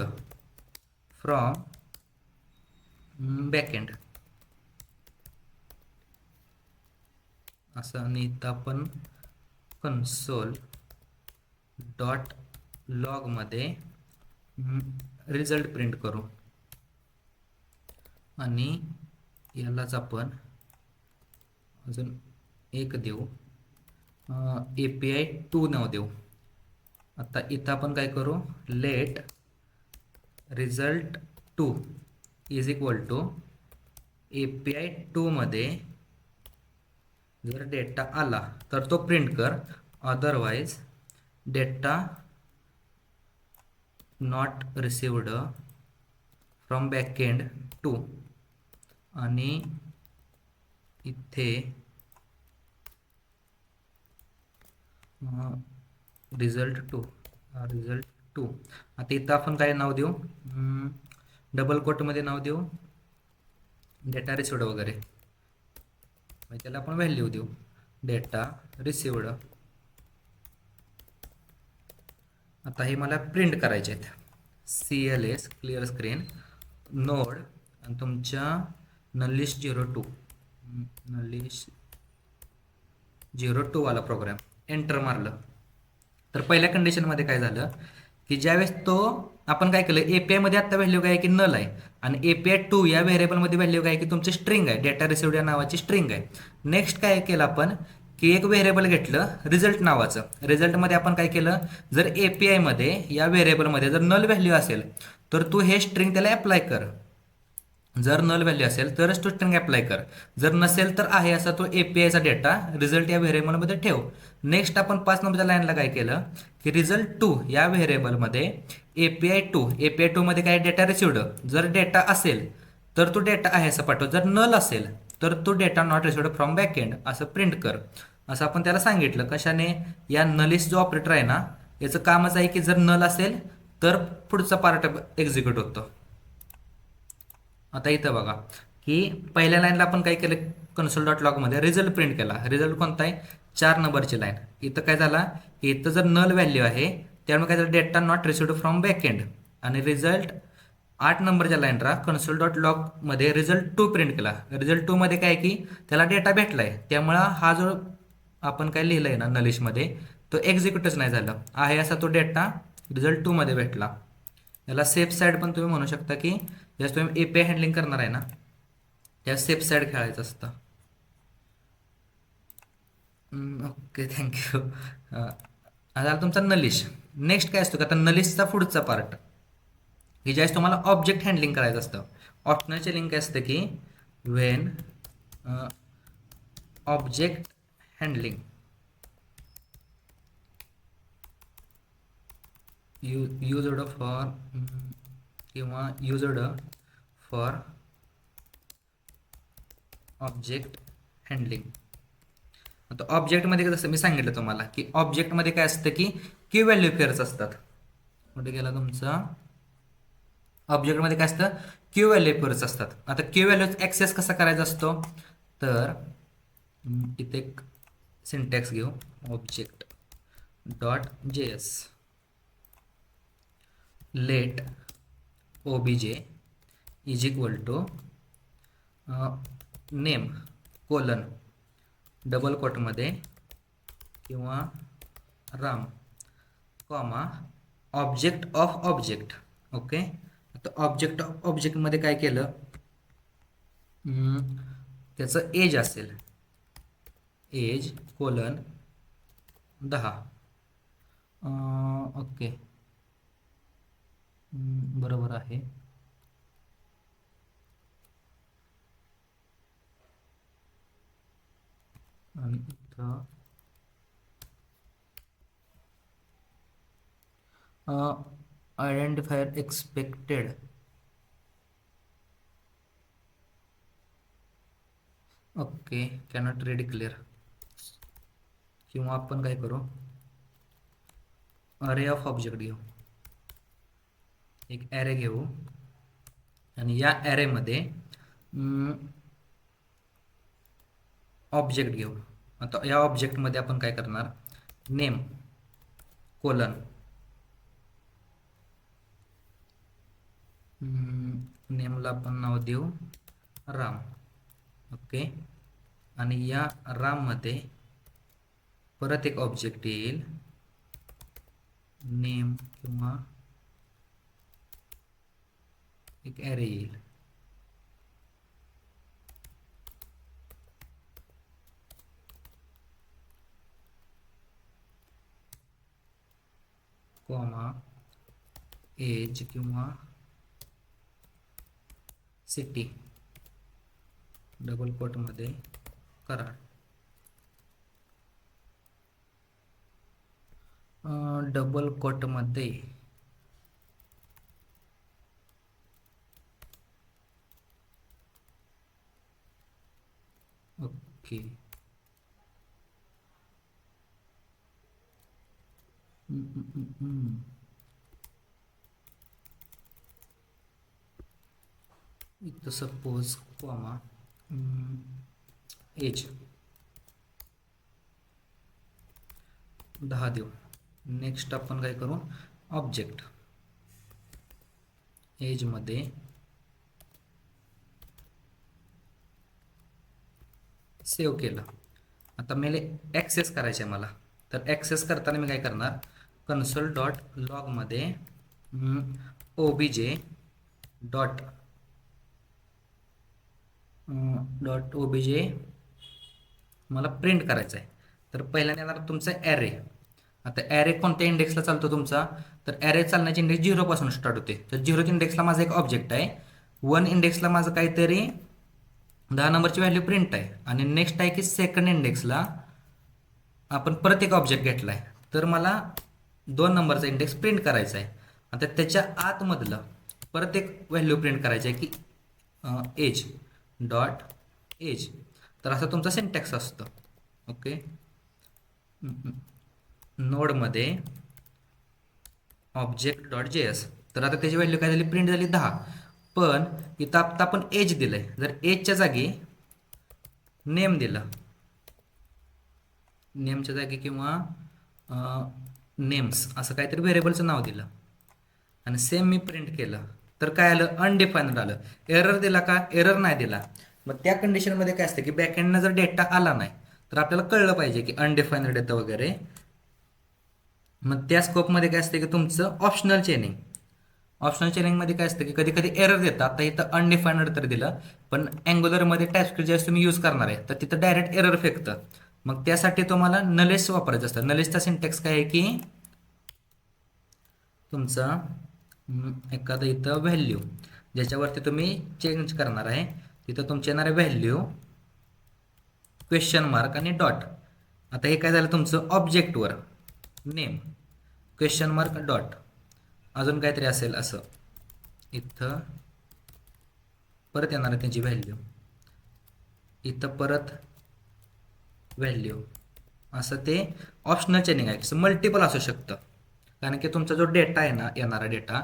from backend असं, आणि इथं आपण कन्सोल डॉट लॉगमध्ये रिझल्ट प्रिंट करू आणि यालाच आपण अजून एक देऊ, API2 नाव देऊ. आता इथं आपण काय करू, let result 2 is equal to API2 मध्ये जर डेटा आला तर तो प्रिंट कर, otherwise data not received from backend 2 आणि इथे रिझल्ट 2. आता इथं आपण काय नाव देऊ, डबल कोटमध्ये नाव देऊ डेटा रिसिव्ड वगैरे, त्याला आपण व्हॅल्यू देऊ डेटा रिसिव्ड. आता हे मला प्रिंट करायचे आहेत, CLS क्लिअर स्क्रीन नोड आणि तुमच्या नलिश 02 वाला प्रोग्राम एंटर मारलं तर पहिल्या कंडिशनमध्ये काय झालं की ज्यावेळेस तो आपण काय केलं, API मध्ये आता व्हॅल्यू काय की नल आहे आणि API2 या व्हेरिएबलमध्ये व्हॅल्यू काय की तुमची स्ट्रिंग आहे, डेटा रिसिव्ड या नावाची स्ट्रिंग आहे. नेक्स्ट काय केलं आपण की एक व्हेरिएबल घेतलं रिझल्ट नावाचं. रिझल्टमध्ये आपण काय केलं, जर API मध्ये या व्हेरिएबलमध्ये जर नल व्हॅल्यू असेल तर तू हे स्ट्रिंग त्याला अप्लाय कर. जर नल व्हॅल्यू असेल तरच तो स्ट्रिंग अप्लाय कर, जर नसेल तर आहे असा तो APIचा डेटा रिझल्ट या व्हेरिएबलमध्ये ठेव. नेक्स्ट आपण 5 नंबरच्या लाईनला काय केलं की रिझल्ट 2 या व्हेरिएबलमध्ये API2 मध्ये काय डेटा रिसिव्ड, जर डेटा असेल तर तो डेटा आहे असं पाठव, जर नल असेल तर तो data not received from backend असं प्रिंट कर, असं आपण त्याला सांगितलं. कशाने, या नलिस्ट जो ऑपरेटर आहे ना याचं कामच आहे की जर नल असेल तर पुढचा पार्ट एक्झिक्यूट होतो. आता इथं बघा की पहिल्या लाईनला आपण काय केलं, console.log मध्ये रिझल्ट प्रिंट केला. रिझल्ट कोणता आहे, 4 नंबरची लाईन. इथं काय झाला, इथं जर नल व्हॅल्यू आहे त्यामुळे काय झालं, data not received from backend. आणि रिझल्ट 8 नंबरच्या लाईनला console.log मध्ये रिझल्ट 2 प्रिंट केला. रिझल्ट 2 मध्ये काय की त्याला डेटा भेटलाय, त्यामुळं हा जो आपण काय लिहिलंय ना नलिशमध्ये तो एक्झिक्यूटच नाही झाला, आहे असा तो डेटा रिझल्ट 2 मध्ये भेटला. याला सेफ साईड पण तुम्ही म्हणू शकता की ज्यावेळेस तुम्ही API हँडलिंग करणार आहे ना त्या सेफ साईड खेळायचं असतं. Okay, thank you. आता तुमचा नलिश. नेक्स्ट काय असतो का, आता नलिशचा पुढचा पार्ट की ज्यावेळेस तुम्हाला ऑब्जेक्ट हँडलिंग करायचं असतं. ऑप्शनलचे लिंक असतं की Wien object handling used for किंवा युज्ड फॉर ऑब्जेक्ट हँडलिंग. आता ऑब्जेक्टमध्ये जसं मी सांगितलं तुम्हाला की ऑब्जेक्टमध्ये काय असतं की क्यू व्हॅल्यू पेअर्स असतात. कुठे गेला तुमचा, ऑब्जेक्टमध्ये काय असतं, क्यू व्हॅल्यू पेअर्स असतात. आता क्यू व्हॅल्यू ॲक्सेस कसा करायचा असतो, तर इथे एक सिंटॅक्स घेऊ, object dot JS let OBJ is equal to name colon double कोटमध्ये किंवा Ram comma object of object. Okay, आता ऑब्जेक्ट ऑफ ऑब्जेक्टमध्ये काय केलं, त्याचं एज असेल एज कोलन 10. ओके, बरोबर आहे. आणि इथं identifier expected okay cannot read clear. किंवा आपण काय करू, अरे ऑफ ऑब्जेक्ट घेऊ, एक ॲरे घेऊ आणि या ॲरेमध्ये ऑब्जेक्ट घेऊ. आता या ऑब्जेक्टमध्ये आपण काय करणार, नेम कोलन नेमला आपण नाव देऊ राम. ओके, आणि या राममध्ये परत एक ऑब्जेक्ट येईल नेम किंवा एक ॲरे येईल. कॉमा एज किंवा सिटी डबल कोटमध्ये कराड. डबल कोटमध्ये ओके. इथं सपोज कॉमा एज 10 देऊ. नेक्स्ट आपण काय करू, ऑब्जेक्ट एजमध्ये सेव्ह केलं. आता मला ॲक्सेस करायचे आहे मला, तर ॲक्सेस करताना मी काय करणार, कन्सोल डॉट लॉगमध्ये ओबीजे डॉट ओबीजे मला प्रिंट करायचं आहे. तर पहिल्यांदा येणार तुमचा ॲरे. आता ॲरे कोणत्या इंडेक्सला चालतो तुमचा, तर ॲरे चालण्याची इंडेक्स 0 पासून स्टार्ट होते. तर 0 इंडेक्सला माझा एक ऑब्जेक्ट आहे, 1 इंडेक्सला माझं काहीतरी 10 नंबरची व्हॅल्यू प्रिंट आहे, आणि नेक्स्ट आहे की सेकंड इंडेक्सला आपण परत एक ऑब्जेक्ट घेतला आहे, तर मला 2 नंबरचा इंडेक्स प्रिंट करायचा आहे. आता त्याच्या आतमधलं परत एक व्हॅल्यू प्रिंट करायची आहे की एज डॉट एज. तर असं तुमचा सिंटॅक्स असतं. ओके. नोडमध्ये ऑब्जेक्ट डॉट जेएस. तर आता त्याची व्हॅल्यू काय झाली, प्रिंट झाली 10. पण इथं आता आपण एज दिलं आहे, जर एजच्या जागी नेम दिलं, नेमच्या जागी किंवा नेम्स असं काहीतरी व्हेरिएबलचं नाव दिलं, आणि सेम मी प्रिंट केलं, तर काय आलं, अनडिफाईन्ड आलं. एरर दिला का, एरर नाही दिला. मग त्या कंडिशनमध्ये काय असतं की बॅकएंडनं जर डेटा आला नाही तर आपल्याला कळलं पाहिजे की अनडिफाईन्ड डेटा वगैरे. मग त्या स्कोपमध्ये काय असतं की तुमचं ऑप्शनल चेनिंग. ऑप्शनल चेनिंगमध्ये काय असतं की कधी कधी एरर देतात. आता इथं अनडिफाईन्ड तर दिलं, पण अँग्युलरमध्ये टाइपस्क्रिप्ट ज्यावेळेस तुम्ही यूज करणार आहे तर तिथं डायरेक्ट एरर फेकतं. मग त्यासाठी तुम्हाला नलेस वापरायचं असतं. नलेसचा सिंटॅक्स काय आहे की तुमचा एखादं इथं व्हॅल्यू ज्याच्यावरती तुम्ही चेंज करणार आहे, तिथं तुमचे येणारे व्हॅल्यू क्वेश्चन मार्क आणि डॉट. आता हे काय झालं तुमचं ऑब्जेक्टवर नेम क्वेश्चन मार्क डॉट अजून काहीतरी असेल असं, इथं परत येणार आहे त्यांची व्हॅल्यू, इथं परत व्हॅल्यू, असं ते ऑप्शनल चेनिंग आहे. कसं मल्टिपल असू शकतं, कारण की तुमचा जो डेटा आहे ना, येणारा डेटा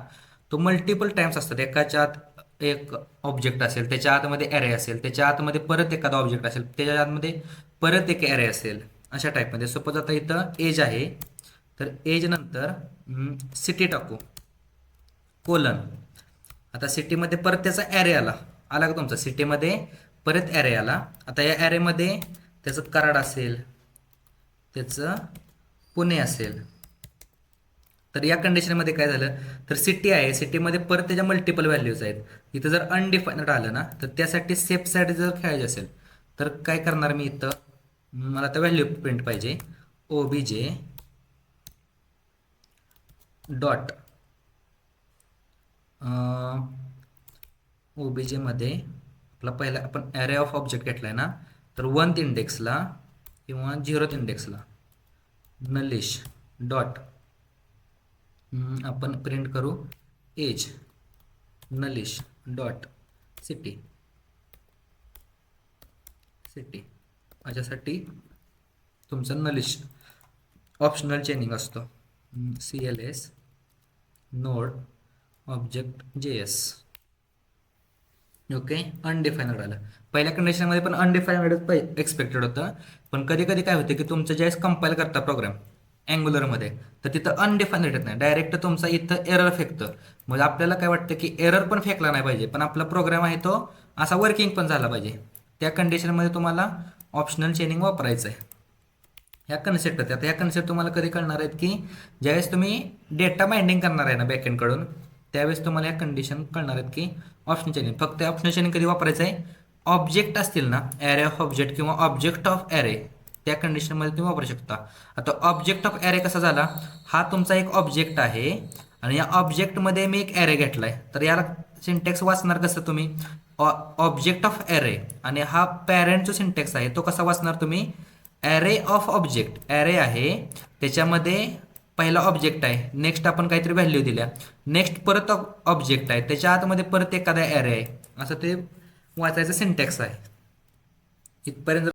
तो मल्टिपल टाइम्स असतात. एकाच्या आत एक ऑब्जेक्ट असेल, त्याच्या आतमध्ये ॲरे असेल, त्याच्या आतमध्ये परत एखादा ऑब्जेक्ट असेल, त्याच्या आतमध्ये परत एक ॲरे असेल, अशा टाईपमध्ये. सपोज आता इथं एज आहे, तर एज नंतर सिटी टाकू कोलन. आता सिटीमध्ये परत त्याचा ॲरे आला का तुमचा, सिटीमध्ये परत ॲरे आला. आता या ॲरेमध्ये त्याचं कराड असेल, त्याचं पुणे असेल. तर या कंडिशनमध्ये काय झालं, तर सिटी आहे, सिटीमध्ये परत त्याच्या मल्टिपल व्हॅल्यूज आहेत. इथं जर अनडिफाईन्ड आलं ना, तर त्यासाठी सेफ साईड जर खेळायचे असेल तर काय करणार मी, इथं मला तर व्हॅल्यू प्रिंट पाहिजे, ओबीजे डॉट ओबीजेमध्ये आपला पहिला आपण ॲरे ऑफ ऑब्जेक्ट घेतला आहे ना, तर 1th इंडेक्सला किंवा 0th इंडेक्सला नलिश डॉट आपण प्रिंट करू एज नलिश डॉट सिटी. सिटी माझ्यासाठी तुमचं नलिश ऑप्शनल चेनिंग असतो, CLS node object JS. Okay. Undefined आलं. पहिल्या कंडिशनमध्ये पण अनडिफाईन्ड एक्सपेक्टेड होतं, पण कधी कधी काय होतं की तुमचं ज्यावेळेस कंपाईल करता प्रोग्राम अँग्युलरमध्ये, तर तिथं अनडिफाईन्ड येत नाही, डायरेक्ट तुमचा इथं एरर फेकतं. म्हणजे आपल्याला काय वाटतं की एरर पण फेकला नाही पाहिजे, पण आपला प्रोग्राम आहे तो असा वर्किंग पण झाला पाहिजे. त्या कंडिशनमध्ये तुम्हाला ऑप्शनल चेनिंग वापरायचं आहे. ह्या कन्सेप्ट होत्या. आता ह्या कन्सेप्ट तुम्हाला कधी कळणार आहेत की ज्यावेळेस तुम्ही डेटा माइंडिंग करणार आहे ना बॅकएंडकडून, त्यावेळेस तुम्हाला या कंडिशन कळणार आहेत की ऑप्शन चेनिंग. फक्त ऑप्शन चेनिंग कधी वापरायचं आहे, ऑब्जेक्ट असतील ना, ॲरे ऑफ ऑब्जेक्ट किंवा ऑब्जेक्ट ऑफ ॲरे, त्या कंडिशनमध्ये तुम्ही वापरू शकता. आता ऑब्जेक्ट ऑफ ॲरे कसा झाला, हा तुमचा एक ऑब्जेक्ट आहे आणि या ऑब्जेक्टमध्ये मी एक ॲरे घेतलाय, तर याला सिंटॅक्स वाचणार कसं तुम्ही, ऑब्जेक्ट ऑफ ॲरे, आणि हा पॅरेंट जो सिंटॅक्स आहे तो कसा वाचणार तुम्ही, ॲरे ऑफ ऑब्जेक्ट, ॲरे आहे त्याच्यामध्ये पहिला ऑब्जेक्ट आहे, नेक्स्ट आपण काहीतरी व्हॅल्यू दिल्या, नेक्स्ट परत ऑब्जेक्ट आहे त्याच्या आतमध्ये परत एखादा ॲरे आहे, असं ते वाचायचं सिंटॅक्स आहे. इथपर्यंत